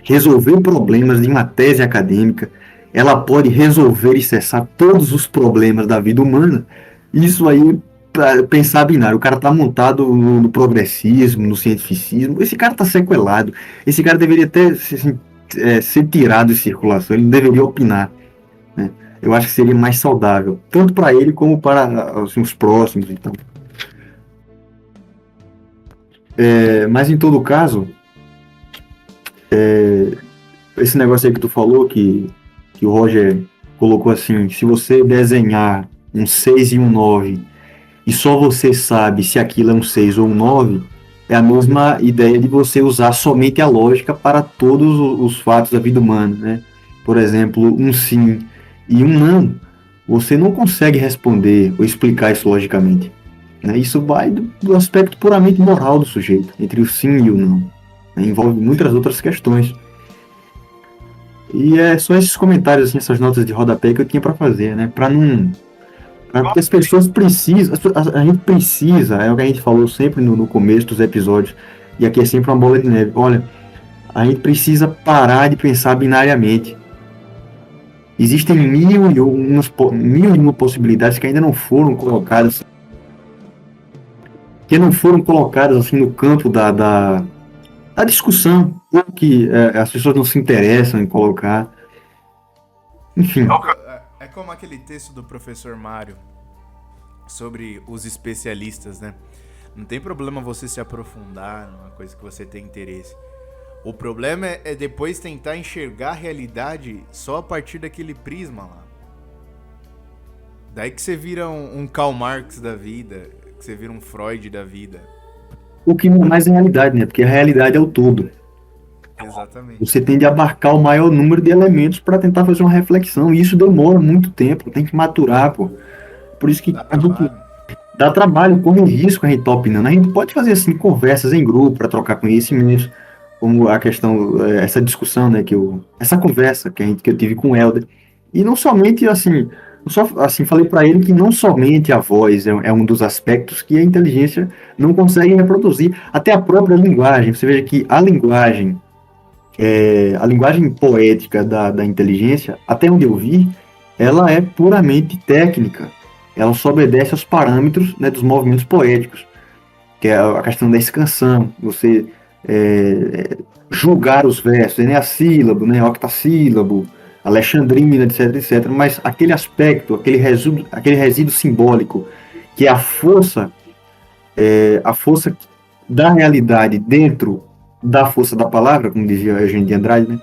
resolver problemas de uma tese acadêmica, ela pode resolver e cessar todos os problemas da vida humana. Isso aí, para pensar binário, o cara tá montado no progressismo, no cientificismo, esse cara tá sequelado, esse cara deveria até assim, ser tirado de circulação, ele não deveria opinar, né? Eu acho que seria mais saudável, tanto para ele como para assim, os próximos. Então. Mas em todo caso, esse negócio aí que tu falou, que o Roger colocou assim, se você desenhar um 6 e um 9 e só você sabe se aquilo é um 6 ou um 9, é a mesma ideia de você usar somente a lógica para todos os fatos da vida humana, né? Por exemplo, um sim e um não, você não consegue responder ou explicar isso logicamente, né? Isso vai do aspecto puramente moral do sujeito, entre o sim e o não, né? Envolve muitas outras questões. E é só esses comentários, assim, essas notas de rodapé que eu tinha para fazer, né? Para não. Porque as pessoas precisam. A gente precisa, é o que a gente falou sempre no começo dos episódios, e aqui é sempre uma bola de neve. Olha, a gente precisa parar de pensar binariamente. Existem mil e uma possibilidades que ainda não foram colocadas. Que não foram colocadas assim no campo da discussão, ou que as pessoas não se interessam em colocar. Enfim. É como aquele texto do professor Mário sobre os especialistas, né? Não tem problema você se aprofundar numa coisa que você tem interesse. O problema é depois tentar enxergar a realidade só a partir daquele prisma lá. Daí que você vira um Karl Marx da vida, que você vira um Freud da vida. O que não é mais a realidade, né? Porque a realidade é o todo. Exatamente. Você tende a abarcar o maior número de elementos para tentar fazer uma reflexão. E isso demora muito tempo, tem que maturar, pô. Por isso que a gente dá trabalho, corre risco a gente tá opinando. A gente pode fazer assim conversas em grupo para trocar conhecimentos, como a questão, essa discussão, né, essa conversa que eu tive com o Helder. E não somente assim, eu só assim falei para ele que não somente a voz é um dos aspectos que a inteligência não consegue reproduzir, até a própria linguagem. Você veja que a linguagem poética da inteligência, até onde eu vi, ela é puramente técnica. Ela só obedece aos parâmetros, né, dos movimentos poéticos, que é a questão da escansão, você julgar os versos, eneassílabo, né, octassílabo, alexandrina, etc, etc. Mas aquele aspecto, aquele resíduo simbólico, que é a força da realidade dentro da força da palavra, como dizia Eugênio de Andrade, né?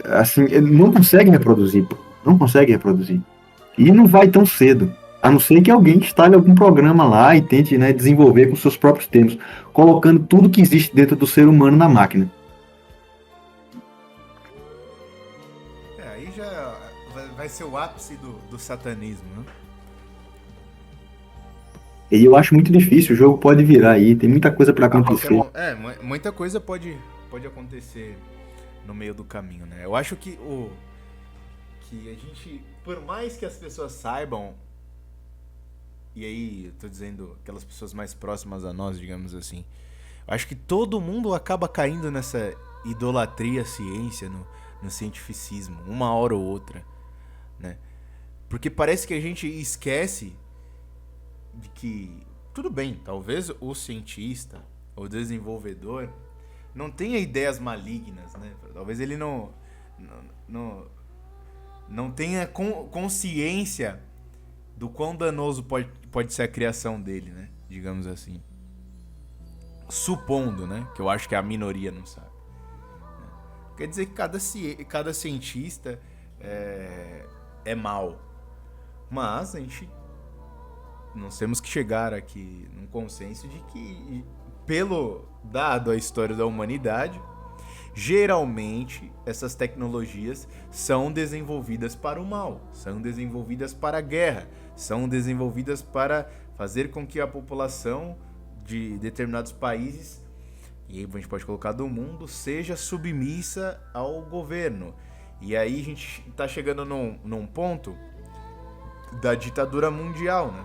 Assim, ele não consegue reproduzir, não consegue reproduzir. E não vai tão cedo, a não ser que alguém instale algum programa lá e tente, né, desenvolver com seus próprios termos, colocando tudo que existe dentro do ser humano na máquina. Aí já vai ser o ápice do satanismo, né? E eu acho muito difícil, o jogo pode virar aí, tem muita coisa para acontecer. Muita coisa pode acontecer no meio do caminho, né? Eu acho que a gente, por mais que as pessoas saibam, e aí eu tô dizendo aquelas pessoas mais próximas a nós, digamos assim, eu acho que todo mundo acaba caindo nessa idolatria à ciência, no cientificismo, uma hora ou outra, né? Porque parece que a gente esquece de que, tudo bem, talvez o cientista, o desenvolvedor, não tenha ideias malignas, né? Talvez ele não tenha consciência do quão danoso pode ser a criação dele, né? Digamos assim. Supondo, né? Que eu acho que a minoria não sabe. Quer dizer que cada cientista é mau. Mas a gente nós temos que chegar aqui num consenso de que, dado a história da humanidade, geralmente essas tecnologias são desenvolvidas para o mal, são desenvolvidas para a guerra, são desenvolvidas para fazer com que a população de determinados países e aí a gente pode colocar do mundo, seja submissa ao governo. E aí a gente tá chegando num ponto da ditadura mundial, né?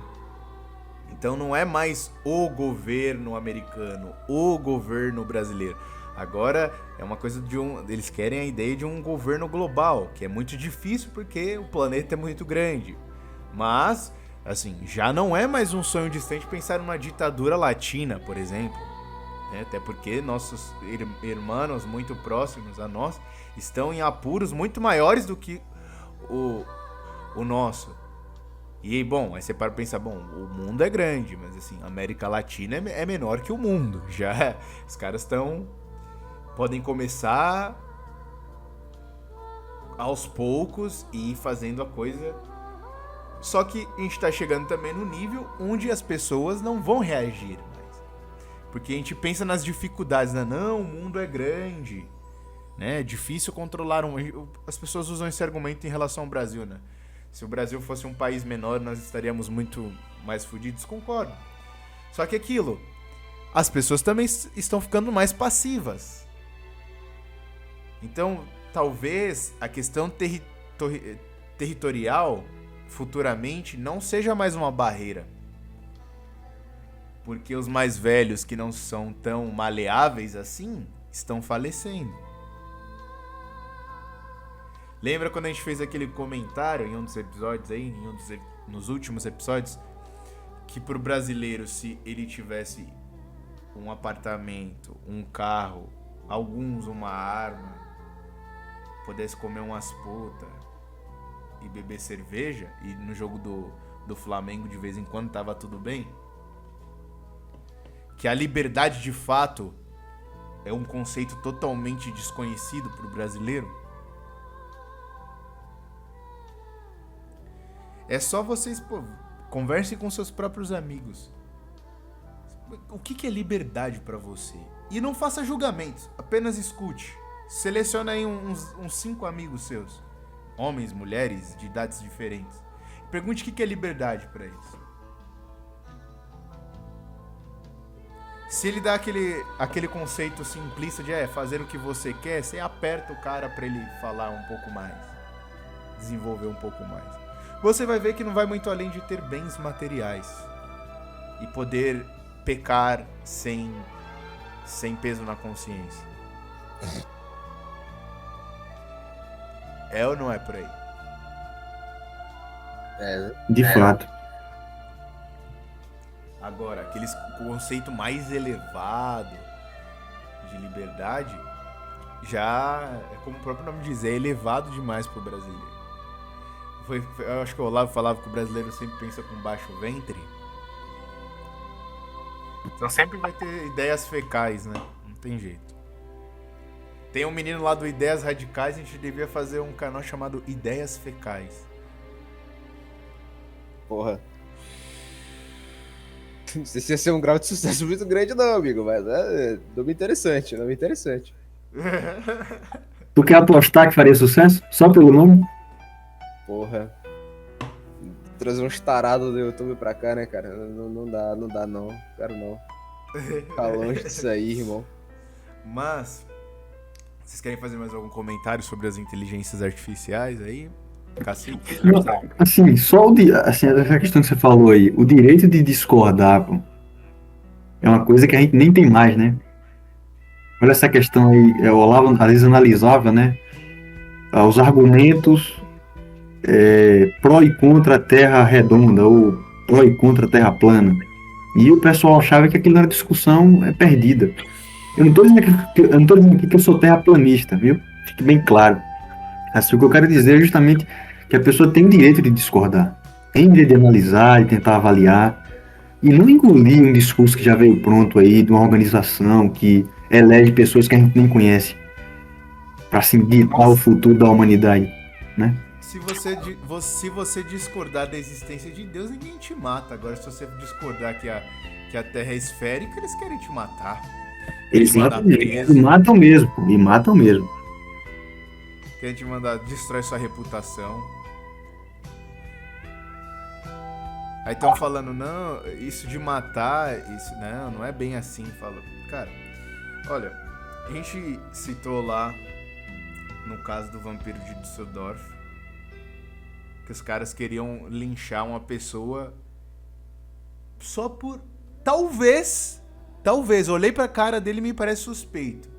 Então não é mais o governo americano, o governo brasileiro. Agora é uma coisa eles querem a ideia de um governo global, que é muito difícil porque o planeta é muito grande. Mas, assim, já não é mais um sonho distante pensar numa ditadura latina, por exemplo. Até porque nossos irmãos muito próximos a nós estão em apuros muito maiores do que o nosso. E, bom, aí você para pensar, bom, o mundo é grande, mas, assim, a América Latina é menor que o mundo. Já os caras podem começar aos poucos e ir fazendo a coisa. Só que a gente tá chegando também no nível onde as pessoas não vão reagir mais. Porque a gente pensa nas dificuldades, né? Não, o mundo é grande, né? É difícil controlar As pessoas usam esse argumento em relação ao Brasil, né? Se o Brasil fosse um país menor, nós estaríamos muito mais fodidos, concordo. Só que aquilo, as pessoas também estão ficando mais passivas. Então, talvez a questão territorial, futuramente, não seja mais uma barreira. Porque os mais velhos, que não são tão maleáveis assim, estão falecendo. Lembra quando a gente fez aquele comentário em um dos episódios aí, nos últimos episódios, que pro brasileiro, se ele tivesse um apartamento, um carro, alguns uma arma, pudesse comer umas putas e beber cerveja, e no jogo do Flamengo de vez em quando tava tudo bem, que a liberdade de fato é um conceito totalmente desconhecido pro brasileiro. É só vocês, conversem com seus próprios amigos. O que é liberdade pra você? E não faça julgamentos, apenas escute. Seleciona aí uns 5 amigos seus, homens, mulheres, de idades diferentes. Pergunte o que é liberdade pra eles. Se ele dá aquele conceito simplista de fazer o que você quer, você aperta o cara pra ele falar um pouco mais, desenvolver um pouco mais. Você vai ver que não vai muito além de ter bens materiais e poder pecar sem peso na consciência. É ou não é por aí? De fato. Agora, aquele conceito mais elevado de liberdade já, como o próprio nome diz, é elevado demais pro brasileiro. Eu acho que o Olavo falava que o brasileiro sempre pensa com baixo ventre. Então sempre vai ter ideias fecais, né? Não tem jeito. Tem um menino lá do Ideias Radicais, a gente devia fazer um canal chamado Ideias Fecais. Porra. Não sei se ia ser um grau de sucesso muito grande não, amigo, mas é nome interessante. Tu quer apostar que faria sucesso? Só pelo nome? Porra. Trazer uns tarados do YouTube pra cá, né, cara? Não dá não. Quero não. Ficar longe disso aí, irmão. Mas, vocês querem fazer mais algum comentário sobre as inteligências artificiais aí? Cacique? Assim, essa questão que você falou aí, o direito de discordar, pô, é uma coisa que a gente nem tem mais, né? Olha essa questão aí, o Olavo às vezes analisava, né? Os argumentos pró e contra a Terra redonda ou pró e contra a Terra plana. E o pessoal achava que aquilo era discussão perdida. Eu não estou dizendo aqui que eu sou terraplanista, viu? Fique bem claro. Assim, o que eu quero dizer é justamente que a pessoa tem direito de discordar, tem direito de analisar e tentar avaliar, e não engolir um discurso que já veio pronto aí, de uma organização que elege pessoas que a gente nem conhece, para assim, ditar o futuro da humanidade, né? Se você discordar da existência de Deus, ninguém te mata. Agora, se você discordar que a Terra é esférica, eles querem te matar. Eles matam mesmo, pô, e matam mesmo. Querem te mandar, destrói sua reputação. Aí estão falando, não, isso de matar, isso não é bem assim. Fala, cara, Olha, a gente citou lá, no caso do Vampiro de Düsseldorf, que os caras queriam linchar uma pessoa só por... Talvez, olhei pra cara dele e me parece suspeito.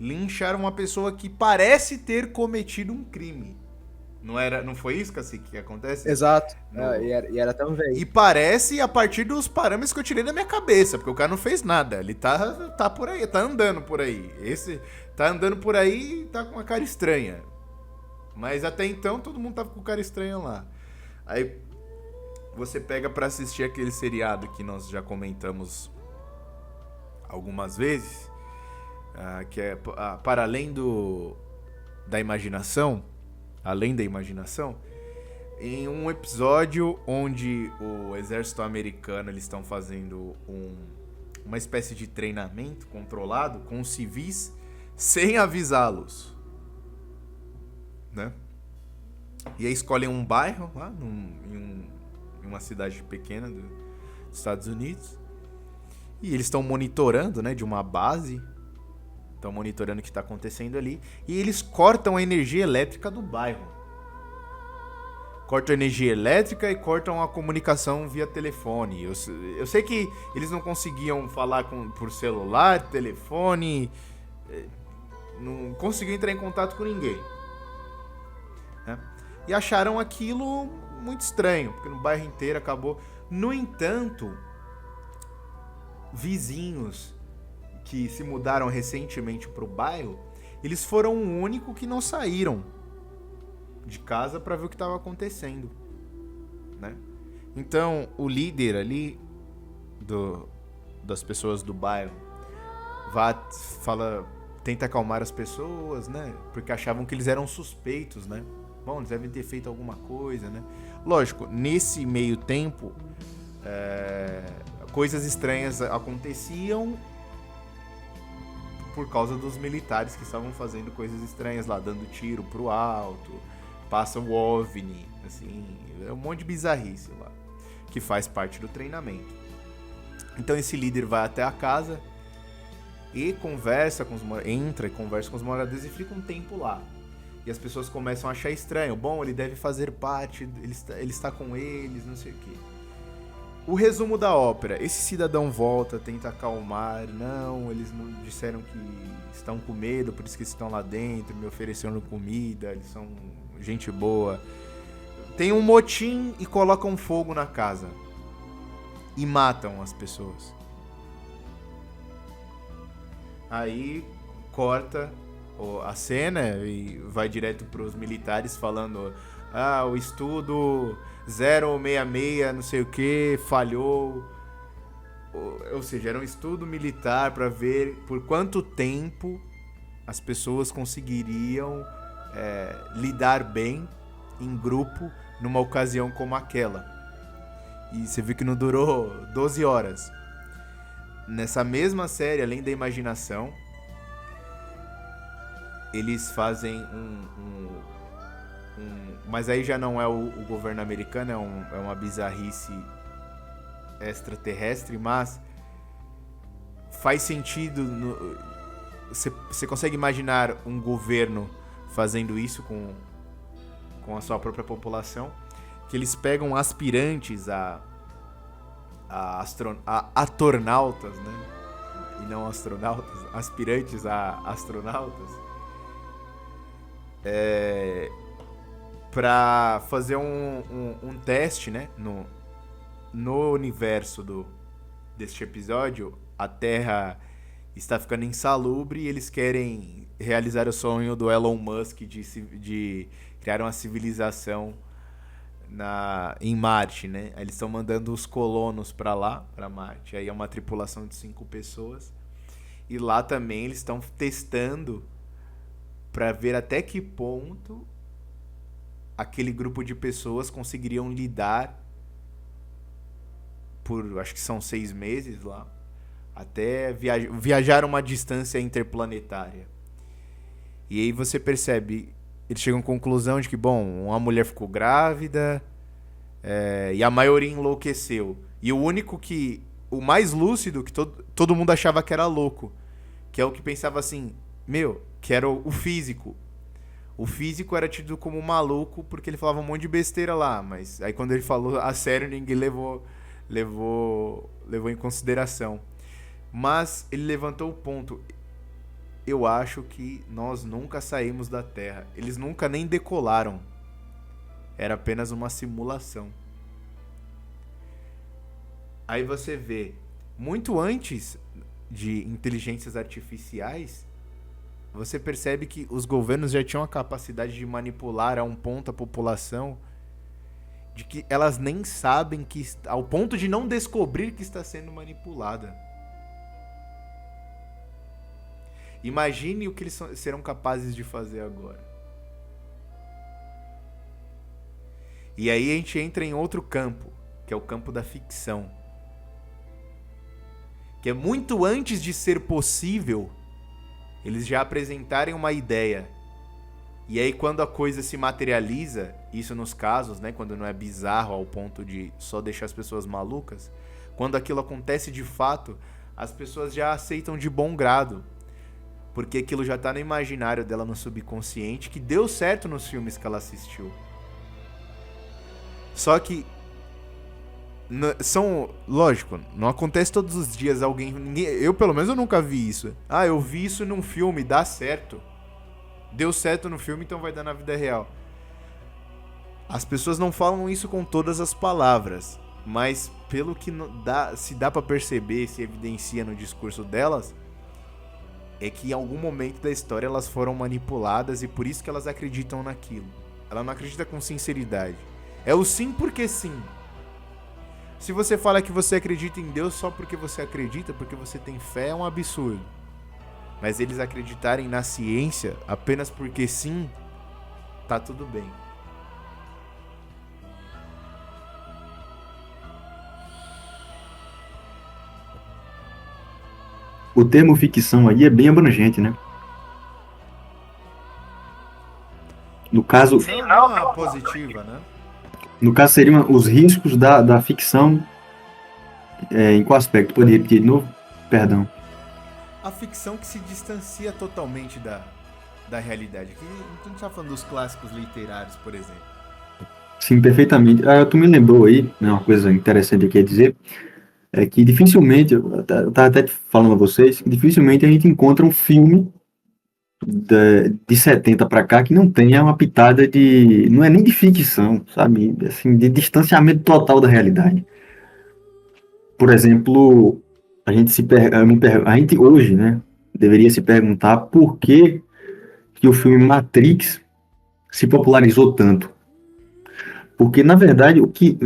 Lincharam uma pessoa que parece ter cometido um crime. Não foi isso, Cacique, que acontece? Exato. No- E era tão velho. E parece a partir dos parâmetros que eu tirei da minha cabeça, porque o cara não fez nada. Ele tá por aí, tá andando por aí. Esse tá andando por aí e tá com uma cara estranha. Mas até então todo mundo tava com cara estranha lá. Aí você pega pra assistir aquele seriado que nós já comentamos algumas vezes, que é Para Além da Imaginação, Além da Imaginação, em um episódio onde o exército americano, eles estão fazendo uma espécie de treinamento controlado com os civis sem avisá-los, né? E aí escolhem um bairro lá em uma cidade pequena dos Estados Unidos, e eles estão monitorando, né, de uma base, estão monitorando o que está acontecendo ali, e eles cortam a energia elétrica do bairro. Cortam a energia elétrica e cortam a comunicação via telefone. Eu sei que eles não conseguiam falar por celular, telefone, não conseguiam entrar em contato com ninguém, né? E acharam aquilo muito estranho, porque no bairro inteiro acabou. No entanto, vizinhos que se mudaram recentemente pro bairro, eles foram o único que não saíram de casa para ver o que estava acontecendo, né? Então, o líder ali das pessoas do bairro tenta acalmar as pessoas, né? Porque achavam que eles eram suspeitos, né? Bom, eles devem ter feito alguma coisa, né? Lógico, nesse meio tempo, coisas estranhas aconteciam por causa dos militares que estavam fazendo coisas estranhas lá, dando tiro pro alto, passa um OVNI, assim, é um monte de bizarrice lá, que faz parte do treinamento. Então esse líder vai até a casa e conversa com os moradores e fica um tempo lá. E as pessoas começam a achar estranho. Bom, ele deve fazer parte, ele está com eles, não sei o quê. O resumo da ópera: esse cidadão volta, tenta acalmar. Não, eles não disseram que estão com medo, por isso que estão lá dentro, me oferecendo comida, eles são gente boa. Tem um motim e colocam fogo na casa. E matam as pessoas. Aí corta a cena e vai direto pros militares falando: o estudo 066 não sei o que falhou. Ou seja, era um estudo militar para ver por quanto tempo as pessoas conseguiriam lidar bem em grupo numa ocasião como aquela. E você viu que não durou 12 horas. Nessa mesma série, Além da Imaginação, eles fazem mas aí já não é o governo americano, é uma bizarrice extraterrestre, mas faz sentido. Você consegue imaginar um governo fazendo isso com a sua própria população, que eles pegam aspirantes a atornautas, né? E não astronautas, aspirantes a astronautas, para fazer um teste, né? No universo deste episódio, a Terra está ficando insalubre e eles querem realizar o sonho do Elon Musk de criar uma civilização em Marte, né? Aí eles estão mandando os colonos para lá, para Marte. Aí é uma tripulação de 5 pessoas. E lá também eles estão testando para ver até que ponto aquele grupo de pessoas conseguiriam lidar por, acho que são 6 meses lá, até viajar uma distância interplanetária. E aí você percebe, eles chegam à conclusão de que, bom, uma mulher ficou grávida, e a maioria enlouqueceu. E o mais lúcido, que todo mundo achava que era louco, que é o que pensava assim, que era o físico. O físico era tido como maluco porque ele falava um monte de besteira lá, mas aí quando ele falou a sério, ninguém levou em consideração. Mas ele levantou o ponto. Eu acho que nós nunca saímos da Terra. Eles nunca nem decolaram. Era apenas uma simulação. Aí você vê, muito antes de inteligências artificiais, você percebe que os governos já tinham a capacidade de manipular a um ponto a população, de que elas nem sabem que, ao ponto de não descobrir que está sendo manipulada. Imagine o que eles serão capazes de fazer agora. E aí a gente entra em outro campo, que é o campo da ficção. Que é muito antes de ser possível, eles já apresentarem uma ideia. E aí quando a coisa se materializa, isso nos casos, né, quando não é bizarro ao ponto de só deixar as pessoas malucas, quando aquilo acontece de fato, as pessoas já aceitam de bom grado. Porque aquilo já tá no imaginário dela, no subconsciente, que deu certo nos filmes que ela assistiu. Só que lógico, não acontece todos os dias eu pelo menos eu nunca vi isso. Eu vi isso num filme, dá certo. Deu certo no filme, então vai dar na vida real. As pessoas não falam isso com todas as palavras, mas pelo que se dá pra perceber, se evidencia no discurso delas, é que em algum momento da história elas foram manipuladas e por isso que elas acreditam naquilo. Ela não acredita com sinceridade. É o sim porque sim. Se você fala que você acredita em Deus só porque você acredita, porque você tem fé, é um absurdo. Mas eles acreditarem na ciência apenas porque sim, tá tudo bem. O termo ficção aí é bem abrangente, né? No caso, Não é uma positiva, né? no caso seriam os riscos da ficção. Em qual aspecto? Pode repetir de novo? Perdão. A ficção que se distancia totalmente da realidade. Aqui a gente tá falando dos clássicos literários, por exemplo. Sim, perfeitamente. Tu me lembrou aí, né, uma coisa interessante aqui a dizer, é que dificilmente, eu estava até falando a vocês, dificilmente a gente encontra um filme de 70 para cá que não tenha uma pitada de, não é nem de ficção, sabe, assim, de distanciamento total da realidade. Por exemplo, a gente hoje, né, deveria se perguntar por que o filme Matrix se popularizou tanto. Porque, na verdade, o que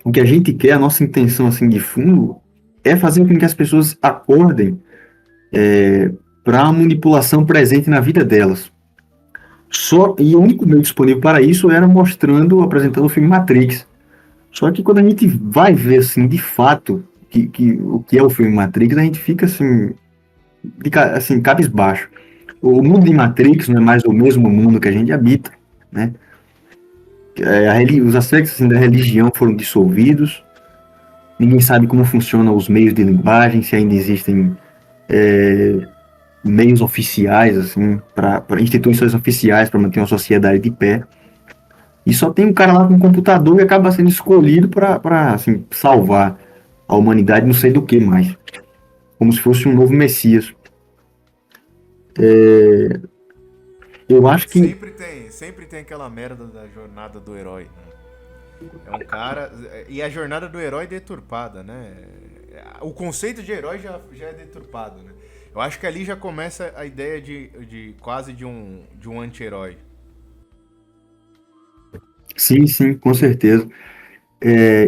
a gente quer, a nossa intenção assim de fundo, é fazer com que as pessoas acordem para a manipulação presente na vida delas. E o único meio disponível para isso era apresentando o filme Matrix. Só que quando a gente vai ver assim, de fato o que é o filme Matrix, a gente fica assim, cabisbaixo. O mundo de Matrix não é mais o mesmo mundo que a gente habita, né? Os aspectos assim, da religião foram dissolvidos, ninguém sabe como funcionam os meios de linguagem, se ainda existem meios oficiais, assim, para instituições oficiais para manter uma sociedade de pé. E só tem um cara lá com um computador e acaba sendo escolhido para assim, salvar a humanidade, não sei do que mais. Como se fosse um novo Messias. Eu acho que... Sempre tem aquela merda da jornada do herói, né? É um cara... E a jornada do herói é deturpada, né? O conceito de herói já é deturpado, né? Eu acho que ali já começa a ideia de quase de um anti-herói. Sim, com certeza.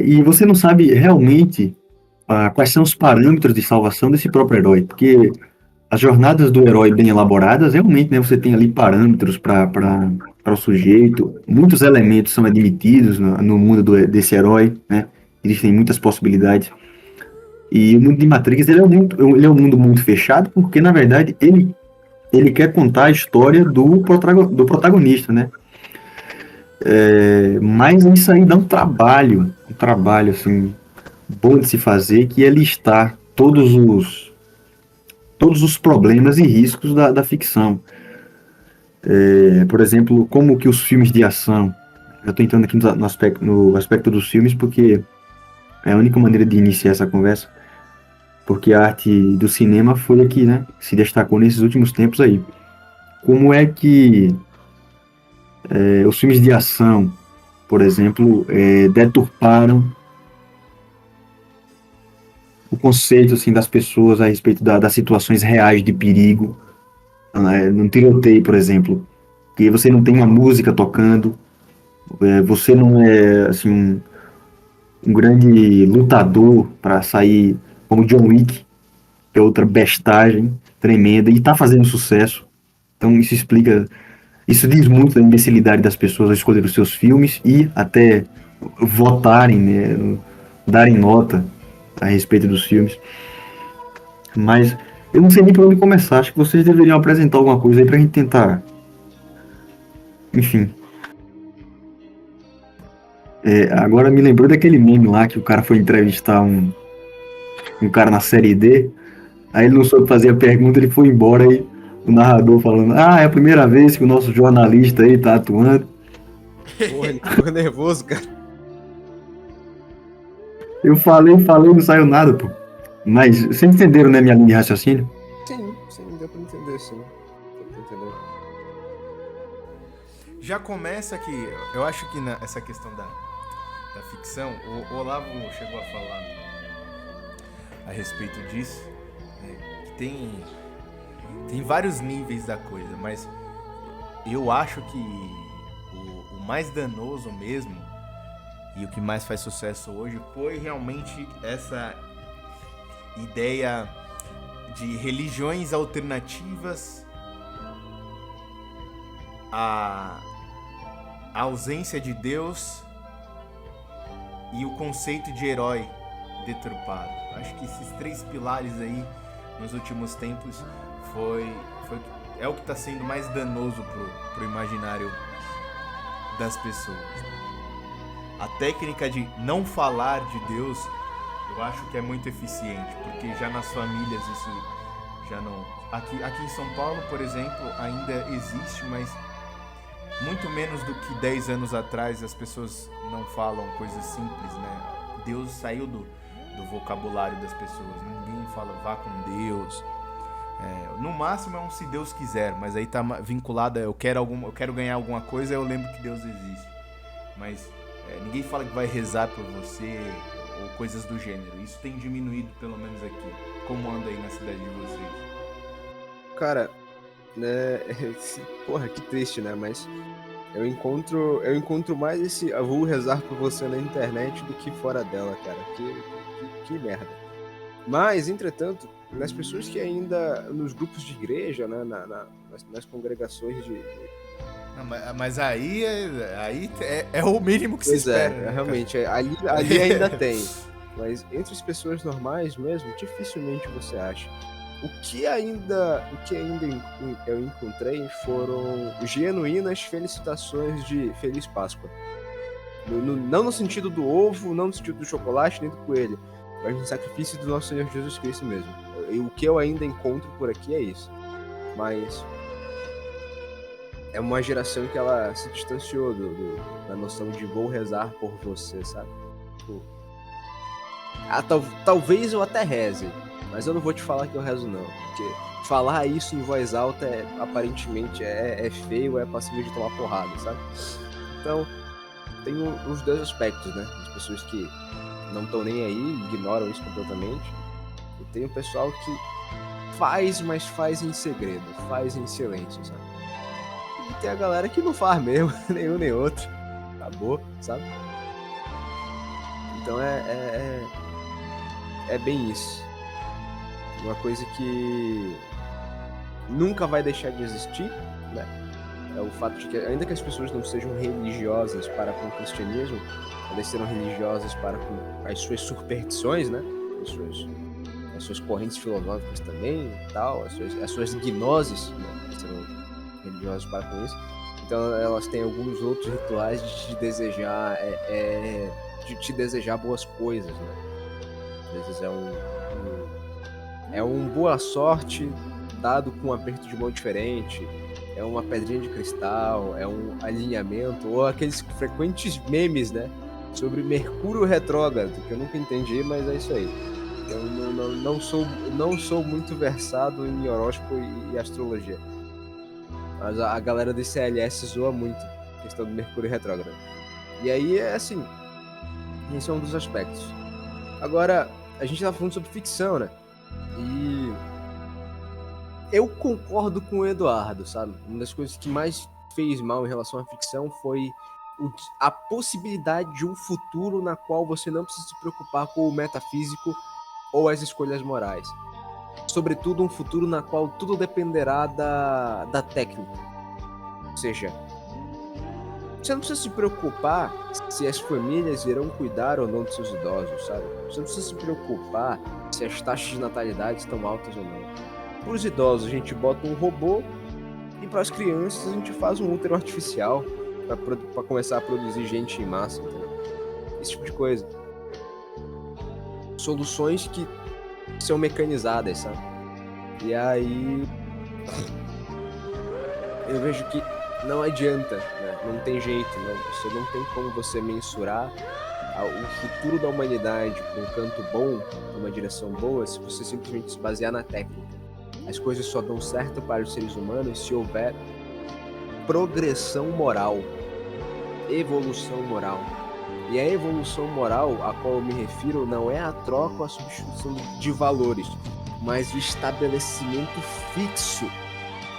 E você não sabe realmente quais são os parâmetros de salvação desse próprio herói, porque as jornadas do herói bem elaboradas, realmente, né, você tem ali parâmetros para o sujeito, muitos elementos são admitidos no mundo desse herói, né, existem muitas possibilidades. E o mundo de Matrix, ele é um mundo muito fechado, porque, na verdade, ele quer contar a história do protagonista, né. Mas isso aí dá um trabalho, assim, bom de se fazer, que é listar todos todos os problemas e riscos da ficção. Por exemplo, como que os filmes de ação, eu estou entrando aqui no aspecto dos filmes porque é a única maneira de iniciar essa conversa, porque a arte do cinema foi aqui, né, que se destacou nesses últimos tempos aí. Como é que os filmes de ação, por exemplo, deturparam o conceito assim, das pessoas a respeito das situações reais de perigo, num tiroteio, por exemplo, que você não tem uma música tocando, você não é assim, um grande lutador para sair como John Wick, que é outra bestagem tremenda, e está fazendo sucesso. Então isso diz muito da imbecilidade das pessoas a escolher os seus filmes e até votarem, né, darem nota a respeito dos filmes. Mas eu não sei nem por onde começar. Acho que vocês deveriam apresentar alguma coisa aí pra gente tentar. Enfim. Agora me lembrou daquele meme lá que o cara foi entrevistar um cara na série D. Aí ele não soube fazer a pergunta, ele foi embora e o narrador falando: é a primeira vez que o nosso jornalista aí tá atuando. Porra, ele ficou nervoso, cara. Eu falei, não saiu nada, pô. Mas vocês entenderam, né, minha linha de raciocínio? Sim, deu pra entender, sim. Deu pra entender. Já começa que eu acho que essa questão da ficção, o Olavo chegou a falar a respeito disso, que tem vários níveis da coisa, mas eu acho que o mais danoso mesmo e o que mais faz sucesso hoje foi realmente essa ideia de religiões alternativas, a ausência de Deus e o conceito de herói deturpado. Acho que esses três pilares aí nos últimos tempos é o que está sendo mais danoso pro imaginário das pessoas. A técnica de não falar de Deus, eu acho que é muito eficiente, porque já nas famílias isso já não... Aqui em São Paulo, por exemplo, ainda existe, mas muito menos do que 10 anos atrás as pessoas não falam coisas simples, né? Deus saiu do vocabulário das pessoas, ninguém fala vá com Deus. No máximo é um se Deus quiser, mas aí tá vinculado a eu quero ganhar alguma coisa, eu lembro que Deus existe. Mas ninguém fala que vai rezar por você ou coisas do gênero. Isso tem diminuído, pelo menos aqui. Como anda aí na cidade de vocês? Cara, né, porra, que triste, né, mas eu encontro mais esse eu vou rezar por você na internet do que fora dela, cara, que merda. Mas, entretanto, nas pessoas que ainda, nos grupos de igreja, né, nas congregações de... Não, mas aí é o mínimo que se espera. Pois realmente, ali ainda tem. Mas entre as pessoas normais mesmo, dificilmente você acha. O que ainda eu encontrei foram genuínas felicitações de Feliz Páscoa. Não no sentido do ovo, não no sentido do chocolate, nem do coelho, mas no sacrifício do nosso Senhor Jesus Cristo mesmo. E o que eu ainda encontro por aqui é isso. Mas é uma geração que ela se distanciou da noção de vou rezar por você, sabe? Tipo, talvez eu até reze, mas eu não vou te falar que eu rezo não, porque falar isso em voz alta aparentemente é feio, é passível de tomar porrada, sabe? Então, tem os dois aspectos, né? As pessoas que não estão nem aí, ignoram isso completamente, e tem o pessoal que faz, mas faz em segredo, faz em silêncio, sabe? E tem a galera que não faz mesmo, nenhum nem outro, acabou, sabe? Então é bem isso. Uma coisa que nunca vai deixar de existir, né? É o fato de que, ainda que as pessoas não sejam religiosas para com o cristianismo, elas serão religiosas para com as suas superstições, né? As suas correntes filosóficas também e tal, as suas gnoses, né? Serão religiosas para com isso. Então elas têm alguns outros rituais de te desejar, de te desejar boas coisas, né? Às vezes É um boa sorte dado com um aperto de mão diferente, é uma pedrinha de cristal, é um alinhamento, ou aqueles frequentes memes, né? Sobre Mercúrio retrógrado, que eu nunca entendi, mas é isso aí. Eu não sou muito versado em horóscopo e astrologia. Mas a galera do CLS zoa muito a questão do Mercúrio retrógrado. E aí é assim, esse é um dos aspectos. Agora, a gente tá falando sobre ficção, né? E eu concordo com o Eduardo, sabe? Uma das coisas que mais fez mal em relação à ficção foi a possibilidade de um futuro na qual você não precisa se preocupar com o metafísico ou as escolhas morais. Sobretudo um futuro na qual tudo dependerá da técnica. Ou seja, você não precisa se preocupar se as famílias irão cuidar ou não dos seus idosos, sabe? Você não precisa se preocupar se as taxas de natalidade estão altas ou não. Para os idosos, a gente bota um robô e para as crianças, a gente faz um útero artificial para começar a produzir gente em massa, entendeu? Esse tipo de coisa. Soluções que são mecanizadas, sabe? E aí eu vejo que não adianta, né? Não tem jeito, né? Você não tem como você mensurar o futuro da humanidade para um canto bom, para uma direção boa, se você simplesmente se basear na técnica. As coisas só dão certo para os seres humanos se houver progressão moral, evolução moral. E a evolução moral a qual eu me refiro não é a troca ou a substituição de valores, mas o estabelecimento fixo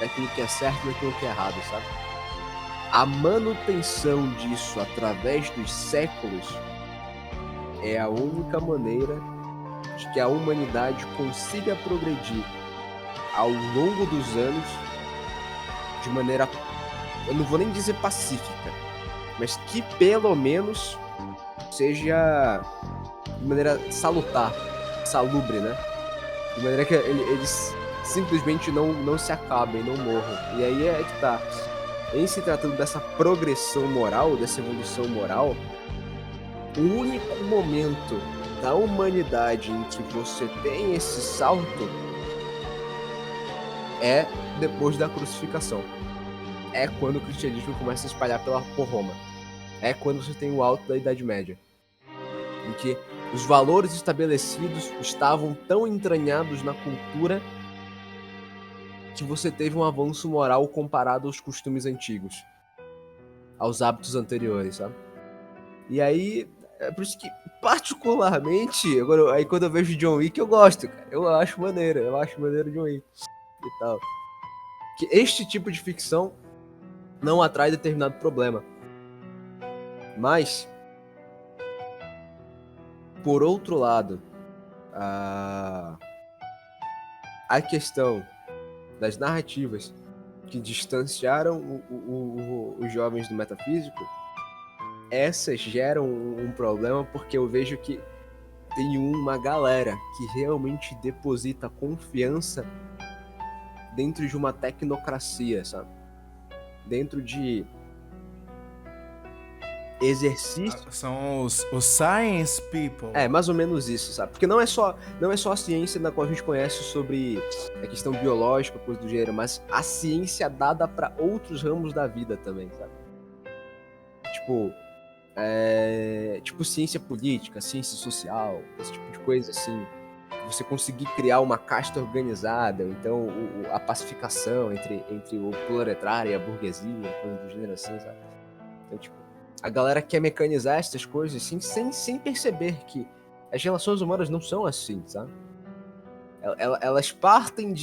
daquilo que é certo e daquilo que é errado, sabe? A manutenção disso através dos séculos é a única maneira de que a humanidade consiga progredir ao longo dos anos de maneira, eu não vou nem dizer pacífica, mas que pelo menos seja de maneira salutar, salubre, né? De maneira que eles simplesmente não se acabem, não morram. E aí é que tá. Em se tratando dessa progressão moral, dessa evolução moral, o único momento da humanidade em que você tem esse salto é depois da crucificação. É quando o cristianismo começa a espalhar por Roma. É quando você tem o alto da Idade Média, em que os valores estabelecidos estavam tão entranhados na cultura que você teve um avanço moral comparado aos costumes antigos, aos hábitos anteriores, sabe? E aí, é por isso que, particularmente, agora, aí quando eu vejo John Wick, eu gosto, cara. Eu acho maneiro John Wick e tal. Que este tipo de ficção não atrai determinado problema. Mas, por outro lado, a questão das narrativas que distanciaram os jovens do metafísico, essas geram um problema, porque eu vejo que tem uma galera que realmente deposita confiança dentro de uma tecnocracia, sabe? Dentro de exercício. São os science people. É, mais ou menos isso, sabe? Porque não é só a ciência na qual a gente conhece sobre a questão biológica, coisa do gênero, mas a ciência dada para outros ramos da vida também, sabe? Tipo ciência política, ciência social, esse tipo de coisa assim. Você conseguir criar uma casta organizada, então a pacificação entre o proletário e a burguesia, coisa do gênero assim, sabe? Então, tipo, a galera quer mecanizar essas coisas assim, sem perceber que as relações humanas não são assim, sabe? Elas partem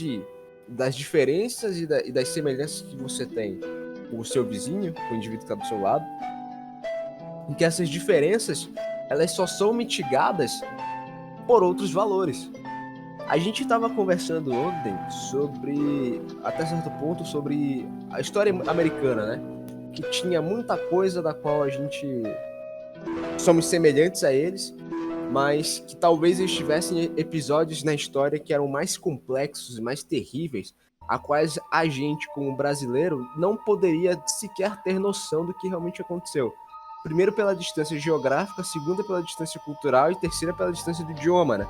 das diferenças e das semelhanças que você tem com o seu vizinho, com o indivíduo que está do seu lado, em que essas diferenças elas só são mitigadas por outros valores. A gente estava conversando ontem até certo ponto, sobre a história americana, né? Que tinha muita coisa da qual a gente somos semelhantes a eles, mas que talvez eles tivessem episódios na história que eram mais complexos e mais terríveis, a quais a gente, como brasileiro, não poderia sequer ter noção do que realmente aconteceu. Primeiro pela distância geográfica, segunda pela distância cultural e terceira pela distância do idioma, né?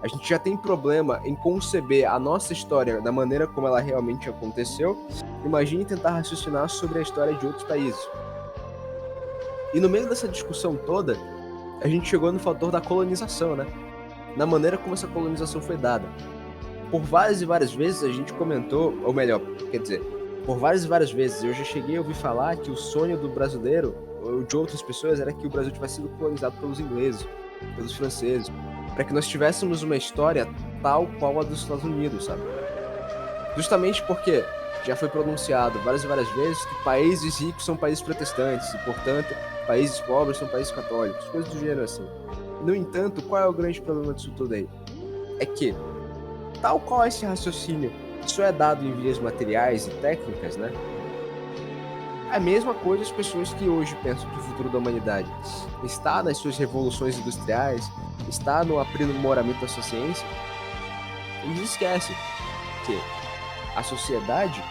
A gente já tem problema em conceber a nossa história da maneira como ela realmente aconteceu. Imagine tentar raciocinar sobre a história de outros países. E no meio dessa discussão toda, a gente chegou no fator da colonização, né? Na maneira como essa colonização foi dada. Por várias e várias vezes a gente comentou, ou melhor, quer dizer, por várias e várias vezes eu já cheguei a ouvir falar que o sonho do brasileiro, ou de outras pessoas, era que o Brasil tivesse sido colonizado pelos ingleses, pelos franceses, para que nós tivéssemos uma história tal qual a dos Estados Unidos, sabe? Justamente porque já foi pronunciado várias e várias vezes que países ricos são países protestantes e, portanto, países pobres são países católicos, coisas do gênero assim. No entanto, qual é o grande problema disso tudo aí? É que, tal qual esse raciocínio só é dado em vias materiais e técnicas, né? É a mesma coisa as pessoas que hoje pensam que o futuro da humanidade está nas suas revoluções industriais, está no aprimoramento da sua ciência, eles esquecem que a sociedade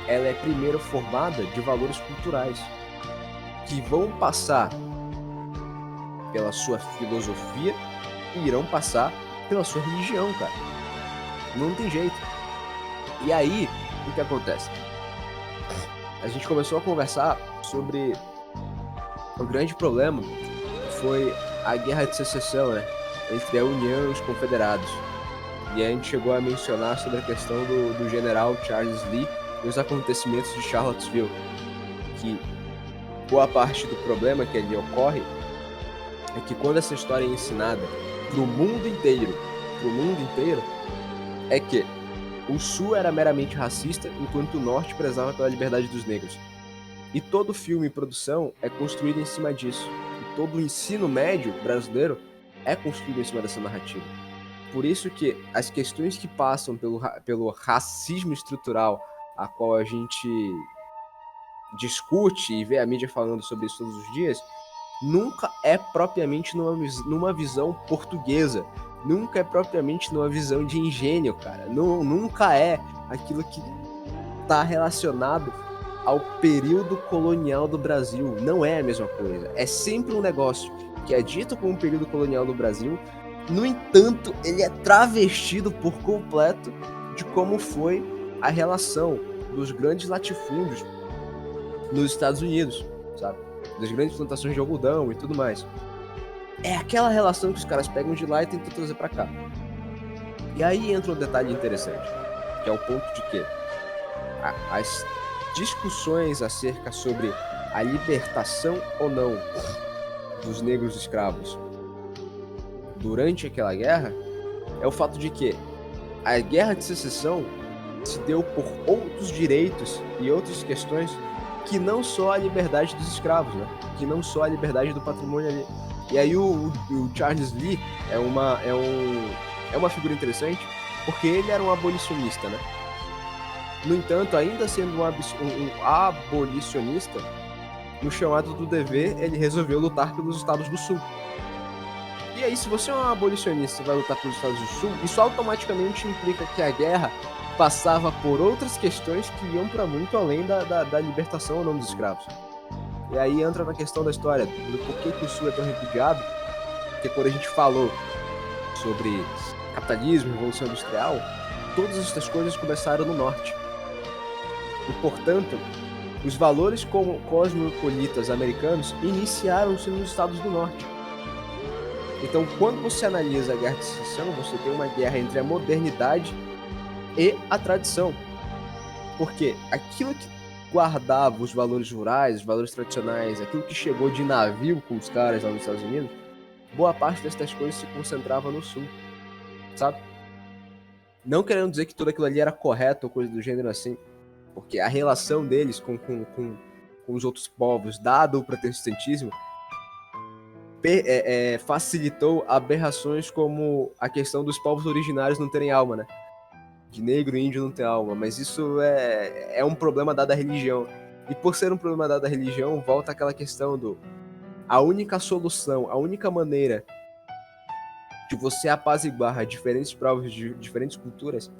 ela é primeiro formada de valores culturais que vão passar pela sua filosofia e irão passar pela sua religião, cara. Não tem jeito. E aí, o que acontece? A gente começou a conversar sobre o grande problema que foi a Guerra de Secessão, né? Entre a União e os Confederados. E a gente chegou a mencionar sobre a questão do general Charles Lee e os acontecimentos de Charlottesville. Que boa parte do problema que ali ocorre é que quando essa história é ensinada pro mundo inteiro, é que o Sul era meramente racista, enquanto o Norte prezava pela liberdade dos negros. E todo filme e produção é construído em cima disso. E todo o ensino médio brasileiro é construído em cima dessa narrativa. Por isso que as questões que passam pelo racismo estrutural, a qual a gente discute e vê a mídia falando sobre isso todos os dias, nunca é propriamente numa visão portuguesa. Nunca é propriamente numa visão de engenho, cara. Nunca é aquilo que está relacionado ao período colonial do Brasil. Não é a mesma coisa. É sempre um negócio que é dito como um período colonial do Brasil. No entanto, ele é travestido por completo de como foi a relação dos grandes latifúndios nos Estados Unidos, sabe? Das grandes plantações de algodão e tudo mais. É aquela relação que os caras pegam de lá e tentam trazer pra cá. E aí entra um detalhe interessante, que é o ponto de que as discussões acerca sobre a libertação ou não dos negros escravos durante aquela guerra é o fato de que a Guerra de Secessão se deu por outros direitos e outras questões que não só a liberdade dos escravos, né? Que não só a liberdade do patrimônio ali. E aí o Charles Lee é uma figura interessante porque ele era um abolicionista, né? No entanto, ainda sendo um abolicionista, no chamado do dever, ele resolveu lutar pelos Estados do Sul. E aí, se você é um abolicionista e vai lutar pelos Estados do Sul, isso automaticamente implica que a guerra passava por outras questões que iam para muito além da libertação ou não dos escravos. E aí entra na questão da história, do porquê que o Sul é tão repudiado, porque quando a gente falou sobre capitalismo, revolução industrial, todas essas coisas começaram no Norte. E, portanto, os valores cosmopolitas americanos iniciaram-se nos Estados do Norte. Então, quando você analisa a Guerra de Secessão, você tem uma guerra entre a modernidade e a tradição. Porque aquilo que guardava os valores rurais, os valores tradicionais, aquilo que chegou de navio com os caras lá nos Estados Unidos, boa parte dessas coisas se concentrava no Sul, sabe? Não querendo dizer que tudo aquilo ali era correto ou coisa do gênero assim, porque a relação deles com os outros povos, dado o protestantismo, facilitou aberrações como a questão dos povos originários não terem alma, né? De negro e índio não ter alma, mas isso é um problema dado à religião. E por ser um problema dado à religião, volta aquela questão a única solução, a única maneira de você apaziguar diferentes povos de diferentes culturas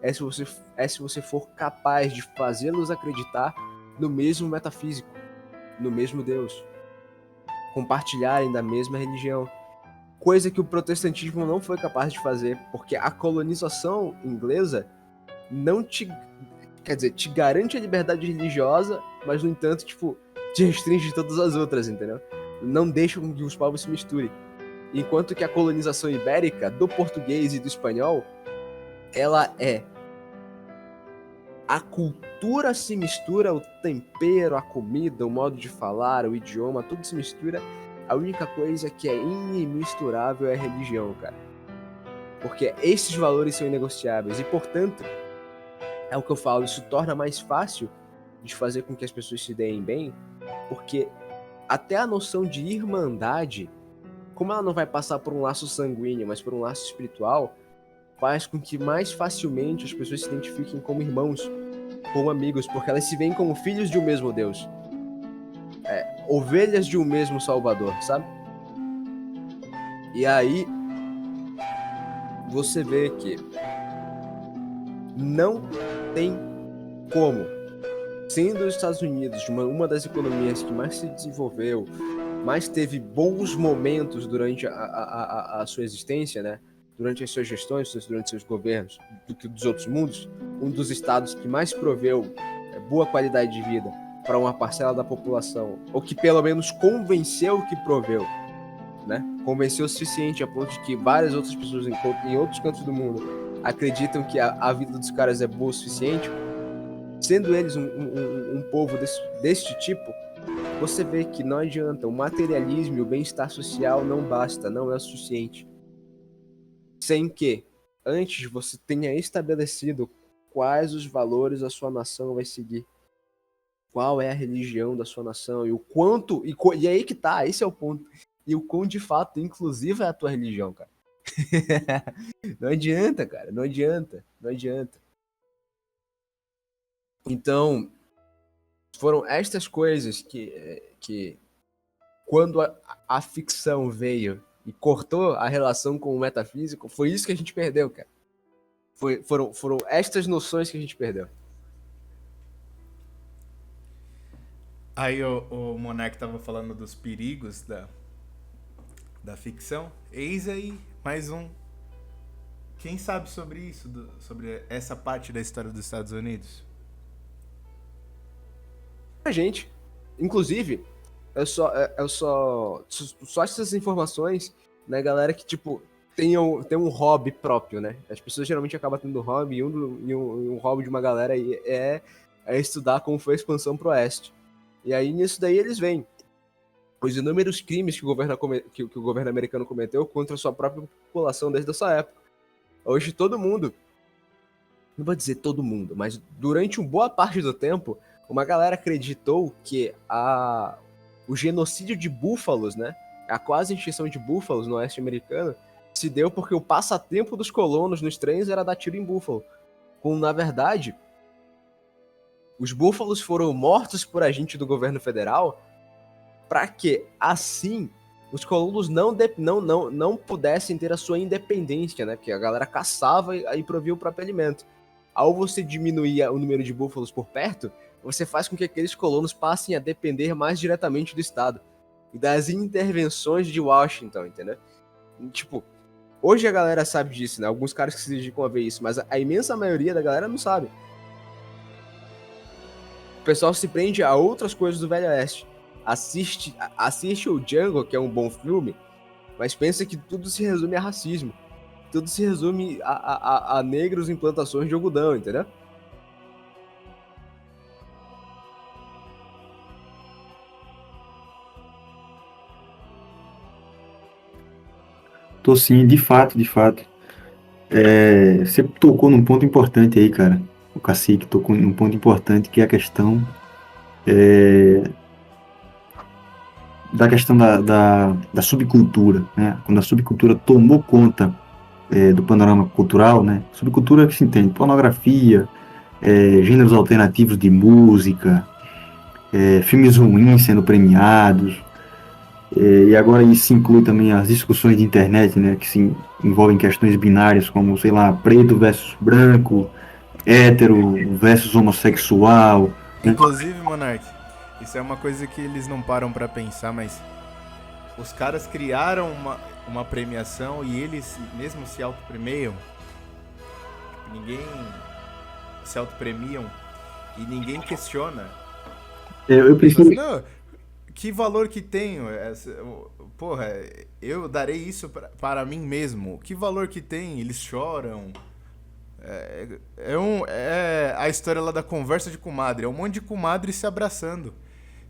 é se você for capaz de fazê-los acreditar no mesmo metafísico, no mesmo Deus, compartilharem da mesma religião. coisa que o protestantismo não foi capaz de fazer, porque a colonização inglesa não te... Quer dizer, te garante a liberdade religiosa, mas, no entanto, tipo, te restringe de todas as outras, entendeu? Não deixa que os povos se misturem. Enquanto que a colonização ibérica, do português e do espanhol, ela é... A cultura se mistura, o tempero, a comida, o modo de falar, o idioma, tudo se mistura. A única coisa que é inimisturável é a religião, cara. Porque esses valores são inegociáveis e, portanto, é o que eu falo, isso torna mais fácil de fazer com que as pessoas se deem bem, porque até a noção de irmandade, como ela não vai passar por um laço sanguíneo, mas por um laço espiritual, faz com que mais facilmente as pessoas se identifiquem como irmãos, como amigos, porque elas se veem como filhos de um mesmo Deus. Ovelhas de um mesmo Salvador, sabe? E aí você vê que não tem como, sendo os Estados Unidos uma das economias que mais se desenvolveu, mais teve bons momentos durante a sua existência, né? Durante as suas gestões, durante seus governos, do que dos outros mundos, um dos estados que mais proveu boa qualidade de vida para uma parcela da população, ou que pelo menos convenceu que proveu, né? Convenceu o suficiente a ponto de que várias outras pessoas em outros cantos do mundo acreditam que a vida dos caras é boa o suficiente, sendo eles um povo deste tipo, você vê que não adianta, o materialismo e o bem-estar social não basta, não é o suficiente. Sem que, antes, você tenha estabelecido quais os valores a sua nação vai seguir. Qual é a religião da sua nação e o quanto... E aí que tá, esse é o ponto. E o quão, de fato, inclusiva é a tua religião, cara. Não adianta, cara. Não adianta. Então, foram estas coisas que quando a ficção veio e cortou a relação com o metafísico, foi isso que a gente perdeu, cara. Foram estas noções que a gente perdeu. Aí o Monark tava falando dos perigos da ficção. Eis aí mais um. Quem sabe sobre isso, sobre essa parte da história dos Estados Unidos? A gente, inclusive, só essas informações, né, galera, que tipo tem um hobby próprio, né? As pessoas geralmente acabam tendo um hobby, e um hobby de uma galera é estudar como foi a expansão pro oeste. E aí nisso daí eles veem os inúmeros crimes que o governo americano cometeu contra a sua própria população desde essa época. Hoje todo mundo, não vou dizer todo mundo, mas durante uma boa parte do tempo, uma galera acreditou que o genocídio de búfalos, né, a quase extinção de búfalos no oeste americano, se deu porque o passatempo dos colonos nos trens era dar tiro em búfalo. Quando, na verdade, os búfalos foram mortos por agente do governo federal para que, assim, os colonos não pudessem ter a sua independência, né? Porque a galera caçava e provia o próprio alimento. Ao você diminuir o número de búfalos por perto, você faz com que aqueles colonos passem a depender mais diretamente do Estado e das intervenções de Washington, entendeu? Tipo, hoje a galera sabe disso, né? Alguns caras que se dedicam a ver isso, mas a imensa maioria da galera não sabe. O pessoal se prende a outras coisas do Velho Oeste. Assiste o Django, que é um bom filme, mas pensa que tudo se resume a racismo. Tudo se resume a negros em plantações de algodão, entendeu? Tô sim, de fato. Você tocou num ponto importante aí, cara. O Cacique tocou num ponto importante, que é a questão da questão da subcultura, né? Quando a subcultura tomou conta do panorama cultural, né? Subcultura que se entende, pornografia, gêneros alternativos de música, filmes ruins sendo premiados, e agora isso inclui também as discussões de internet, né? Que se envolvem questões binárias como, sei lá, preto versus branco, hétero versus homossexual. Inclusive, Monark, isso é uma coisa que eles não param pra pensar, mas os caras criaram uma premiação e eles mesmo se autopremiam. Tipo, ninguém se autopremiam e ninguém questiona. Eu preciso. Assim, não, que valor que tenho? Porra, eu darei isso para mim mesmo. Que valor que tem? Eles choram. É a história lá da conversa de comadre. É um monte de comadre se abraçando.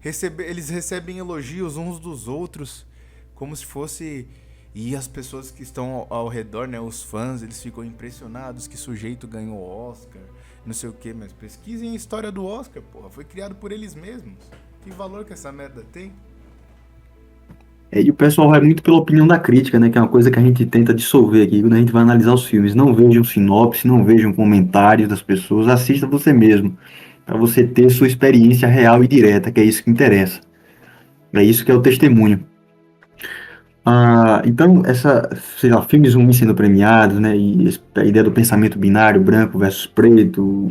Eles recebem elogios uns dos outros, como se fosse... E as pessoas que estão ao redor, né, os fãs, eles ficam impressionados que sujeito ganhou o Oscar, não sei o que, mas pesquisem a história do Oscar, porra. Foi criado por eles mesmos. Que valor que essa merda tem? E o pessoal vai muito pela opinião da crítica, né? Que é uma coisa que a gente tenta dissolver aqui quando a gente vai analisar os filmes. Não vejam sinopse, não vejam comentários das pessoas, assista você mesmo, para você ter sua experiência real e direta, que é isso que interessa. É isso que é o testemunho. Então, sei lá, filmes ruins sendo premiados, né? E a ideia do pensamento binário, branco versus preto,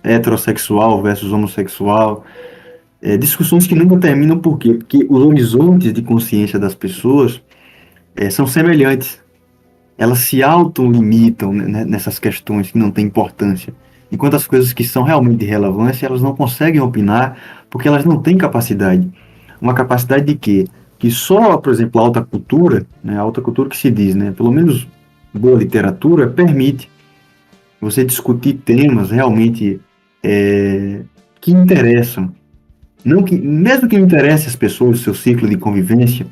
heterossexual versus homossexual. Discussões que nunca terminam, por quê? Porque os horizontes de consciência das pessoas são semelhantes. Elas se autolimitam, né, nessas questões que não têm importância. Enquanto as coisas que são realmente de relevância, elas não conseguem opinar porque elas não têm capacidade. Uma capacidade de quê? Que só, por exemplo, a alta cultura, né, a alta cultura que se diz, né, pelo menos boa literatura, permite você discutir temas realmente que interessam. Não que, mesmo que não interesse as pessoas, o seu ciclo de convivência,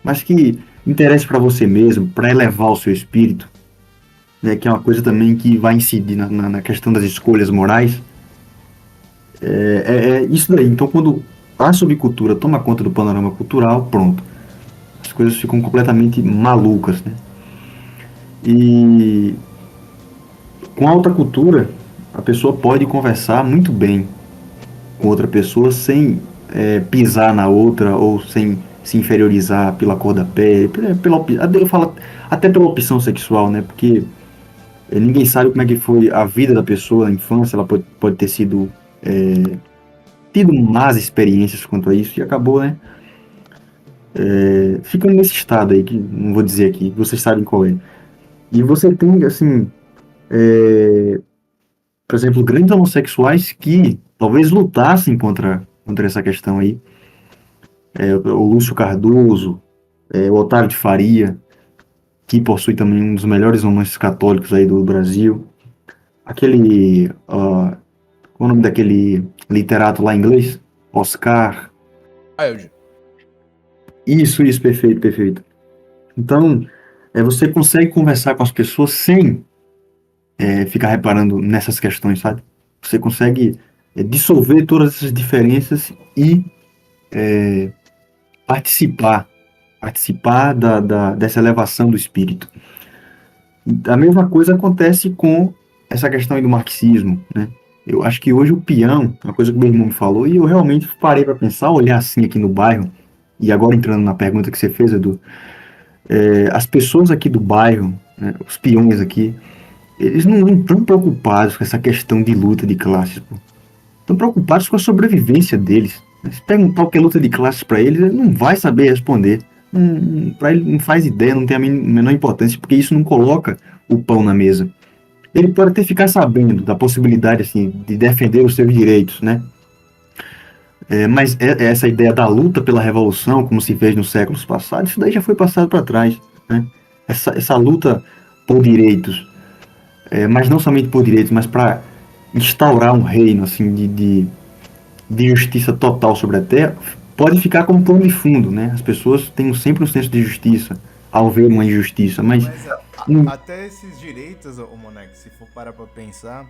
mas que interesse para você mesmo, para elevar o seu espírito, né, que é uma coisa também que vai incidir na questão das escolhas morais. É isso daí. Então, quando a subcultura toma conta do panorama cultural, pronto. As coisas ficam completamente malucas, né? E com a alta cultura, a pessoa pode conversar muito bem com outra pessoa sem pisar na outra ou sem se inferiorizar pela cor da pele, eu falo até pela opção sexual, né? Porque ninguém sabe como é que foi a vida da pessoa na infância, ela pode ter sido tido más experiências quanto a isso e acabou, né? Ficando nesse estado aí, que não vou dizer aqui, vocês sabem qual é. E você tem, assim, por exemplo, grandes homossexuais que talvez lutassem contra essa questão aí. O Lúcio Cardoso, o Otávio de Faria, que possui também um dos melhores romances católicos aí do Brasil. Aquele, qual é o nome daquele literato lá em inglês? Oscar. Wilde. Isso, perfeito, perfeito. Então, você consegue conversar com as pessoas sem ficar reparando nessas questões, sabe? Você consegue dissolver todas essas diferenças e participar dessa elevação do espírito. A mesma coisa acontece com essa questão aí do marxismo, né? Eu acho que hoje o peão, uma coisa que meu irmão me falou, e eu realmente parei para pensar, olhar assim aqui no bairro, e agora entrando na pergunta que você fez, Edu, as pessoas aqui do bairro, né, os peões aqui, eles não estão preocupados com essa questão de luta de classes, pô. Estão preocupados com a sobrevivência deles. Se perguntar o que é luta de classes para eles, ele não vai saber responder. Para ele não faz ideia, não tem a menor importância, porque isso não coloca o pão na mesa. Ele pode até ficar sabendo da possibilidade assim, de defender os seus direitos, né? Mas essa ideia da luta pela revolução, como se fez nos séculos passados, isso daí já foi passado para trás, né? Essa luta por direitos, mas não somente por direitos, mas para instaurar um reino assim de justiça total sobre a Terra, pode ficar como plano de fundo, né? As pessoas têm sempre um senso de justiça ao ver uma injustiça, mas até esses direitos, Monark, se for parar pra pensar,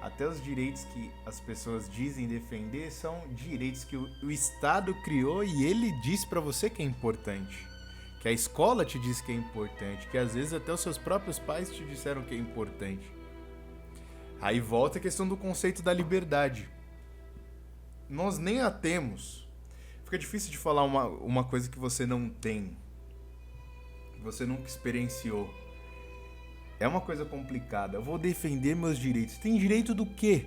até os direitos que as pessoas dizem defender são direitos que o Estado criou e ele diz pra você que é importante. Que a escola te diz que é importante, que às vezes até os seus próprios pais te disseram que é importante. Aí volta a questão do conceito da liberdade. Nós nem a temos. Fica difícil de falar uma coisa que você não tem. Que você nunca experienciou. É uma coisa complicada. Eu vou defender meus direitos. Tem direito do quê?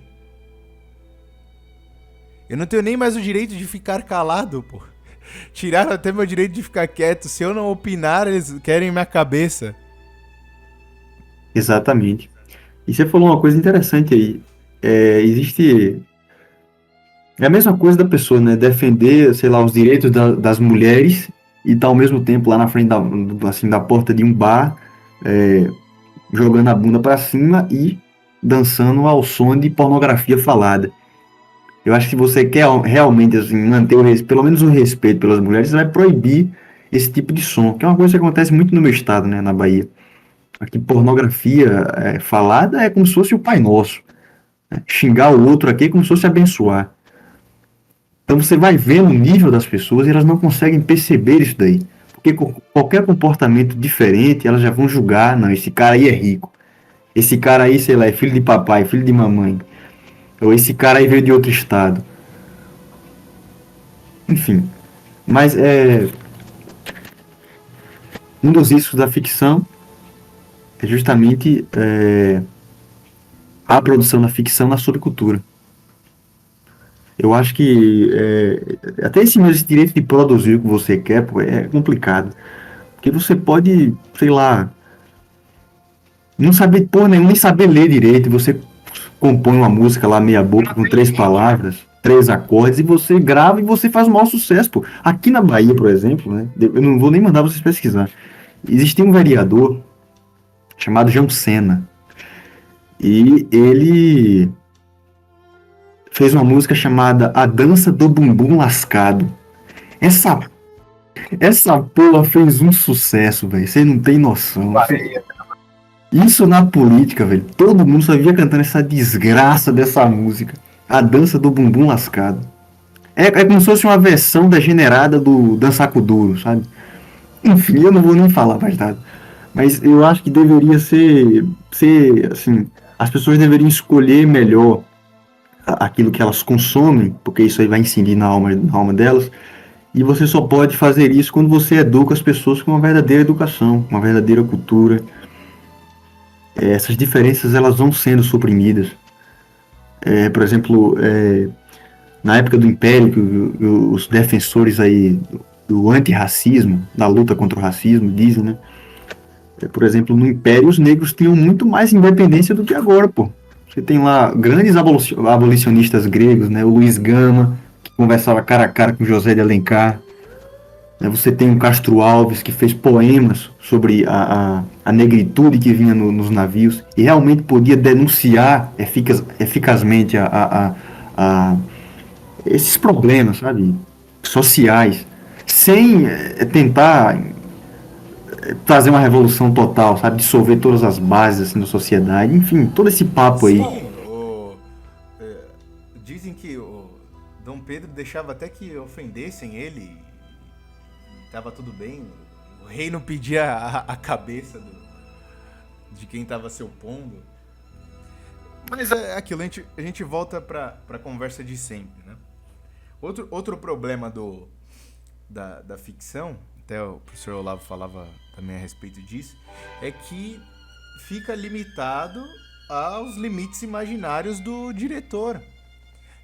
Eu não tenho nem mais o direito de ficar calado, pô. Tiraram até meu direito de ficar quieto. Se eu não opinar, eles querem minha cabeça. Exatamente. E você falou uma coisa interessante aí. Existe. É a mesma coisa da pessoa, né? Defender, sei lá, os direitos das mulheres e estar ao mesmo tempo lá na frente assim, da porta de um bar, é, jogando a bunda pra cima e dançando ao som de pornografia falada. Eu acho que se você quer realmente assim, manter pelo menos o respeito pelas mulheres, você vai proibir esse tipo de som, que é uma coisa que acontece muito no meu estado, né, na Bahia. Aqui, pornografia falada é como se fosse o Pai Nosso. Né? Xingar o outro aqui é como se fosse abençoar. Então você vai vendo o nível das pessoas e elas não conseguem perceber isso daí. Porque qualquer comportamento diferente, elas já vão julgar, não, esse cara aí é rico. Esse cara aí, sei lá, é filho de papai, filho de mamãe. Ou esse cara aí veio de outro estado. Enfim. Mas um dos riscos da ficção é justamente a produção da ficção na subcultura. Eu acho que até esse direito de produzir o que você quer, pô, é complicado. Porque você pode, sei lá, não saber pôr nenhum, nem saber ler direito, e você compõe uma música lá meia boca com 3 palavras, 3 acordes, e você grava e você faz o maior sucesso, pô. Aqui na Bahia, por exemplo, né, eu não vou nem mandar vocês pesquisar. Existia um vereador chamado João Sena, e ele fez uma música chamada A Dança do Bumbum Lascado. Essa, essa porra fez um sucesso, velho. Você não tem noção. Isso na política, velho. Todo mundo só via cantando essa desgraça dessa música. A Dança do Bumbum Lascado. É como se fosse uma versão degenerada do Dançar com Duro, sabe? Enfim, eu não vou nem falar mais nada. Mas eu acho que deveria ser assim, as pessoas deveriam escolher melhor aquilo que elas consomem, porque isso aí vai incidir na alma delas, e você só pode fazer isso quando você educa as pessoas com uma verdadeira educação, uma verdadeira cultura. Essas diferenças elas vão sendo suprimidas. Por exemplo, na época do Império, que os defensores aí do antirracismo, da luta contra o racismo, dizem, né? Por exemplo, no Império os negros tinham muito mais independência do que agora, pô. Você tem lá grandes abolicionistas gregos, né? O Luiz Gama, que conversava cara a cara com José de Alencar. Você tem o Castro Alves, que fez poemas sobre a negritude que vinha nos navios e realmente podia denunciar eficazmente esses problemas, sabe, sociais, sem tentar trazer uma revolução total, sabe, dissolver todas as bases assim, da sociedade, enfim, todo esse papo aí. Sim, dizem que o Dom Pedro deixava até que ofendessem ele. Tava tudo bem, o rei não pedia a cabeça de quem tava se opondo. Mas é aquilo, a gente volta pra conversa de sempre, né? Outro problema da ficção, até o professor Olavo falava também a respeito disso, é que fica limitado aos limites imaginários do diretor.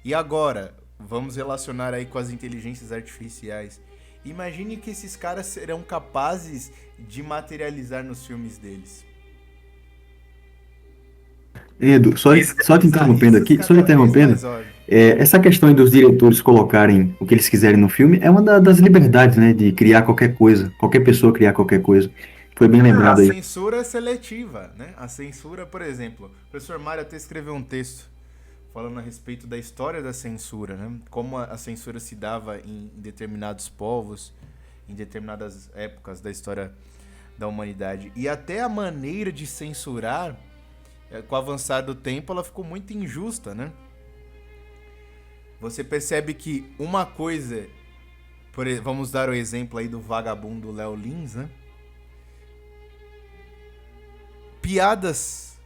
E agora, vamos relacionar aí com as inteligências artificiais. Imagine que esses caras serão capazes de materializar nos filmes deles. Edu, só te interrompendo aqui, essa questão aí dos diretores colocarem o que eles quiserem no filme é uma das liberdades, né, de criar qualquer coisa, qualquer pessoa criar qualquer coisa. Foi bem lembrado aí. A censura é seletiva, né? A censura, por exemplo, o professor Mário até escreveu um texto falando a respeito da história da censura, né? Como a censura se dava em determinados povos, em determinadas épocas da história da humanidade. E até a maneira de censurar, com o avançar do tempo, ela ficou muito injusta, né? Você percebe que uma coisa... Vamos dar o exemplo aí do vagabundo Léo Lins, né? Piadas.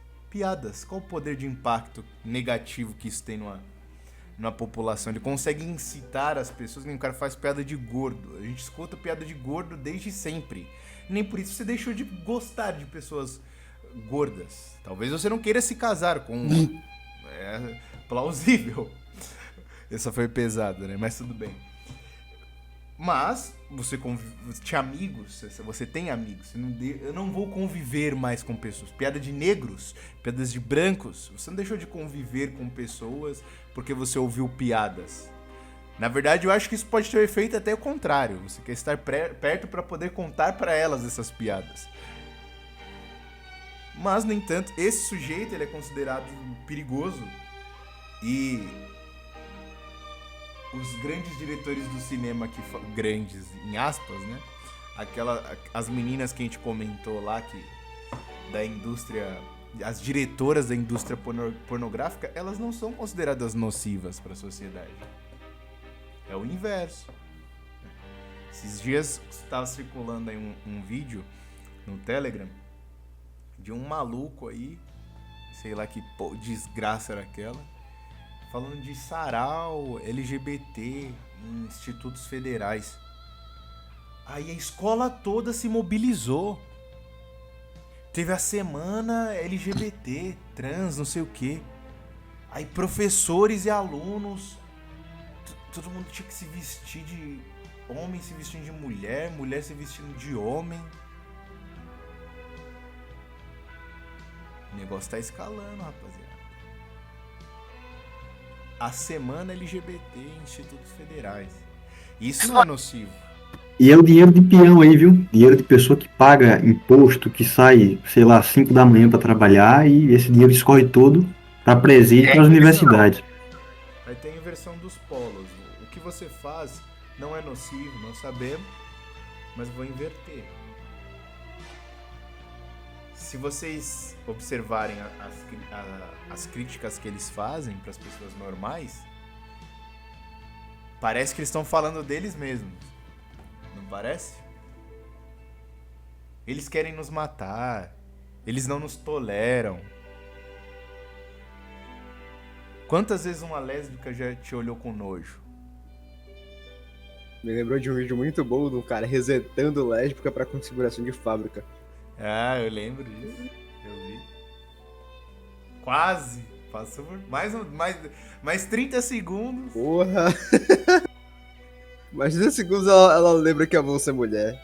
Qual o poder de impacto negativo que isso tem numa população? Ele consegue incitar as pessoas. O cara faz piada de gordo. A gente escuta piada de gordo desde sempre. Nem por isso você deixou de gostar de pessoas gordas. Talvez você não queira se casar com plausível. Essa foi pesada, né? Mas tudo bem. Mas você tinha amigos, você tem amigos. Eu não vou conviver mais com pessoas. Piada de negros, piadas de brancos. Você não deixou de conviver com pessoas porque você ouviu piadas. Na verdade, eu acho que isso pode ter um efeito até o contrário. Você quer estar perto para poder contar para elas essas piadas. Mas, no entanto, esse sujeito ele é considerado perigoso. E os grandes diretores do cinema, grandes, em aspas, né? As meninas que a gente comentou lá, da indústria, as diretoras da indústria pornográfica, elas não são consideradas nocivas para a sociedade. É o inverso. Esses dias estava circulando aí um vídeo no Telegram de um maluco aí, sei lá que desgraça era aquela, falando de sarau LGBT em institutos federais. Aí a escola toda se mobilizou. Teve a semana LGBT, trans, não sei o quê. Aí professores e alunos, todo mundo tinha que se vestir de homem, se vestindo de mulher, mulher se vestindo de homem. O negócio tá escalando, rapaziada. A semana LGBT em institutos federais. Isso não é nocivo. E é o dinheiro de peão aí, viu? Dinheiro de pessoa que paga imposto, que sai, sei lá, 5 da manhã pra trabalhar e esse dinheiro escorre todo pra presídio e pras universidades. Aí tem a inversão dos polos. O que você faz não é nocivo, não sabemos, mas vou inverter. Se vocês observarem as críticas que eles fazem para as pessoas normais, parece que eles estão falando deles mesmos. Não parece? Eles querem nos matar. Eles não nos toleram. Quantas vezes uma lésbica já te olhou com nojo? Me lembrou de um vídeo muito bom de um cara resetando lésbica pra configuração de fábrica. Ah, eu lembro disso. Eu vi. Quase. Passou por mais 30 segundos. Porra! Mais 10 segundos ela lembra que a moça é mulher.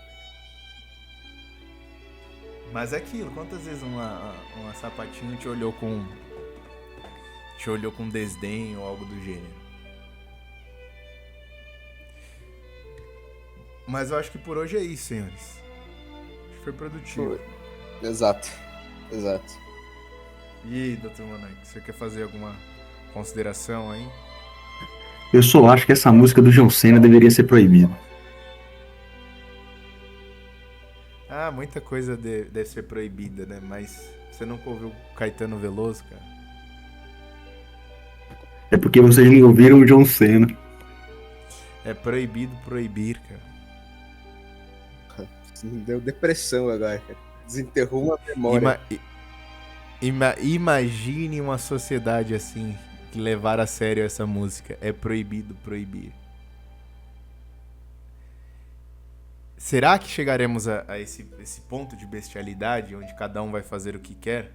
Mas é aquilo, quantas vezes uma sapatinha te olhou com desdém ou algo do gênero? Mas eu acho que por hoje é isso, senhores. Acho que foi produtivo. Exato. E aí, Dr. Monark, você quer fazer alguma consideração aí? Eu só acho que essa música do John Cena deveria ser proibida. Ah, muita coisa deve ser proibida, né? Mas você nunca ouviu Caetano Veloso, cara? É porque vocês não ouviram o John Cena. É proibido proibir, cara. Me deu depressão agora, cara. Desenterrou uma memória. Imagine uma sociedade assim, que levar a sério essa música. É proibido proibir. Será que chegaremos a esse ponto de bestialidade, onde cada um vai fazer o que quer?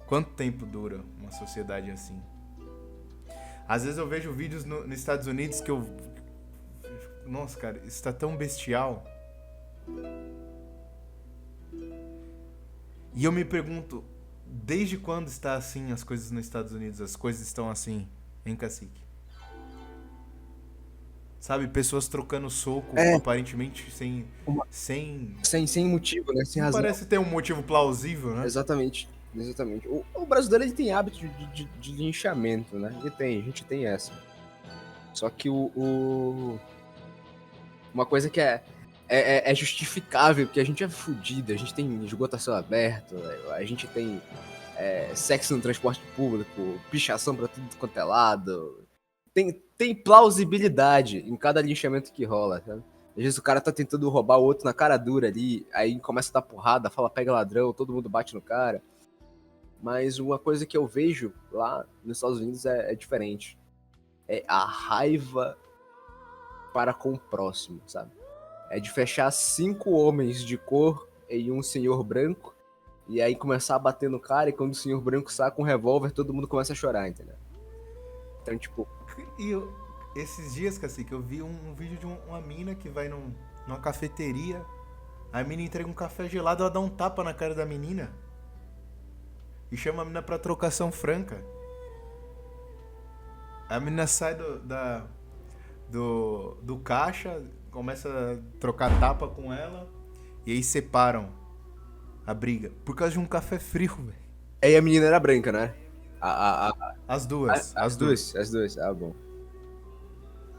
Quanto tempo dura uma sociedade assim? Às vezes eu vejo vídeos nos Estados Unidos que eu... Nossa, cara, isso tá tão bestial. E eu me pergunto, desde quando está assim as coisas nos Estados Unidos? As coisas estão assim, hein, cacique? Sabe, pessoas trocando soco, aparentemente sem motivo, né? Sem razão. Parece ter um motivo plausível, né? Exatamente. O brasileiro ele tem hábito de linchamento, né? A gente tem essa. Só que uma coisa que é justificável, porque a gente é fudido, a gente tem esgoto a céu aberto, a gente tem sexo no transporte público, pichação pra tudo quanto é lado. Tem plausibilidade em cada linchamento que rola, sabe? Às vezes o cara tá tentando roubar o outro na cara dura ali, aí começa a dar porrada, fala pega ladrão, todo mundo bate no cara. Mas uma coisa que eu vejo lá nos Estados Unidos é diferente. É a raiva para com o próximo, sabe? É de fechar 5 homens de cor e um senhor branco, e aí começar a bater no cara, e quando o senhor branco saca um revólver, todo mundo começa a chorar, entendeu? Então, tipo, Esses dias, Cacique, eu vi um vídeo de uma mina que vai numa cafeteria. A menina entrega um café gelado, ela dá um tapa na cara da menina. E chama a menina pra trocação franca. A menina sai do caixa, começa a trocar tapa com ela. E aí separam a briga. Por causa de um café frio, velho. aí a menina era branca, né? As duas. As duas. As duas. Ah, bom.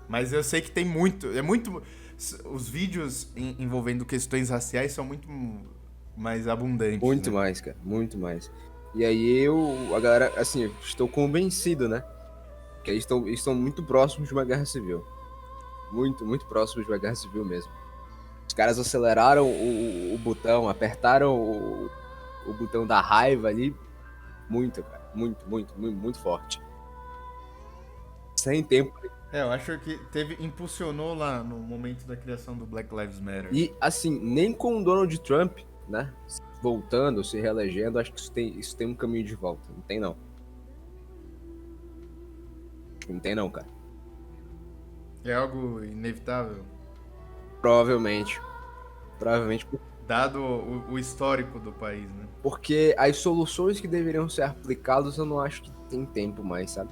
Mas eu sei que tem muito. É muito. Os vídeos envolvendo questões raciais são muito mais abundantes. Muito né? mais, cara. Muito mais. E aí a galera, assim, eu estou convencido, né? Que eles estão muito próximos de uma guerra civil. Muito, muito próximos de uma guerra civil mesmo. Os caras aceleraram o botão, apertaram o botão da raiva ali. Muito, cara. Muito, muito, muito, muito forte. Sem tempo. Eu acho que impulsionou lá no momento da criação do Black Lives Matter. E, assim, nem com o Donald Trump, né? Voltando, se reelegendo, acho que isso tem um caminho de volta. Não tem, não. Não tem, não, cara. É algo inevitável. Provavelmente. Provavelmente Dado o histórico do país, né? porque as soluções que deveriam ser aplicadas eu não acho que tem tempo mais, sabe?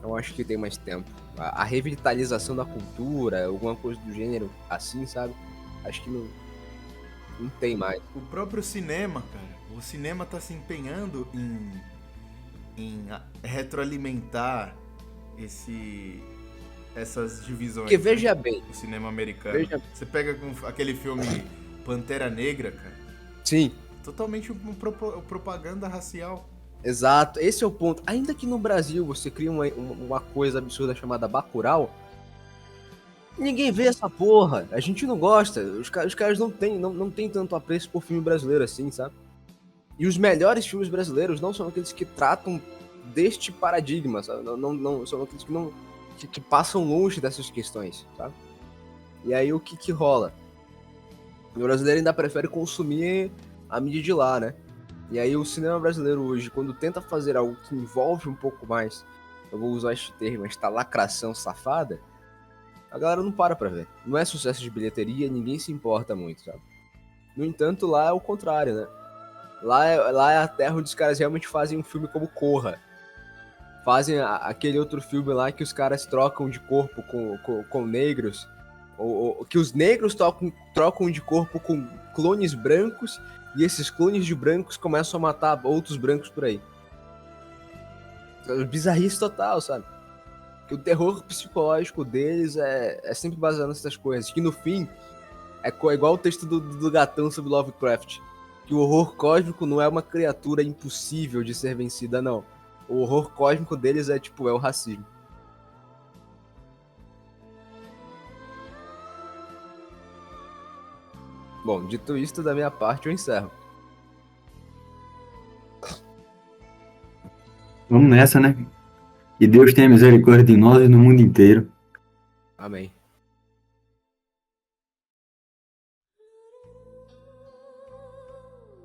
Eu acho que tem mais tempo. A revitalização da cultura, alguma coisa do gênero assim, sabe? Acho que não tem mais. O próprio cinema, cara. O cinema tá se empenhando em retroalimentar essas divisões. Porque veja bem. O cinema americano. Você pega com aquele filme Pantera Negra, cara. Sim. Totalmente uma propaganda racial. Exato, esse é o ponto. Ainda que no Brasil você cria uma coisa absurda chamada Bacurau, ninguém vê essa porra. A gente não gosta. Os caras não têm tanto apreço por filme brasileiro assim, sabe? E os melhores filmes brasileiros não são aqueles que tratam deste paradigma, sabe? Não são aqueles que passam longe dessas questões, sabe? E aí o que rola? O brasileiro ainda prefere consumir a mídia de lá, né? E aí o cinema brasileiro hoje, quando tenta fazer algo que envolve um pouco mais, eu vou usar este termo, esta lacração safada, a galera não para pra ver. Não é sucesso de bilheteria, ninguém se importa muito, sabe? No entanto, lá é o contrário, né? Lá é a terra onde os caras realmente fazem um filme como Corra. Fazem aquele outro filme lá que os caras trocam de corpo com negros, ou que os negros trocam de corpo com clones brancos, e esses clones de brancos começam a matar outros brancos por aí. Bizarrice total, sabe? Que o terror psicológico deles é sempre baseado nessas coisas. Que no fim, é igual o texto do Gatão sobre Lovecraft. Que o horror cósmico não é uma criatura impossível de ser vencida, não. O horror cósmico deles é o racismo. Bom, dito isto, da minha parte, eu encerro. Vamos nessa, né? Que Deus tenha misericórdia de nós e no mundo inteiro. Amém.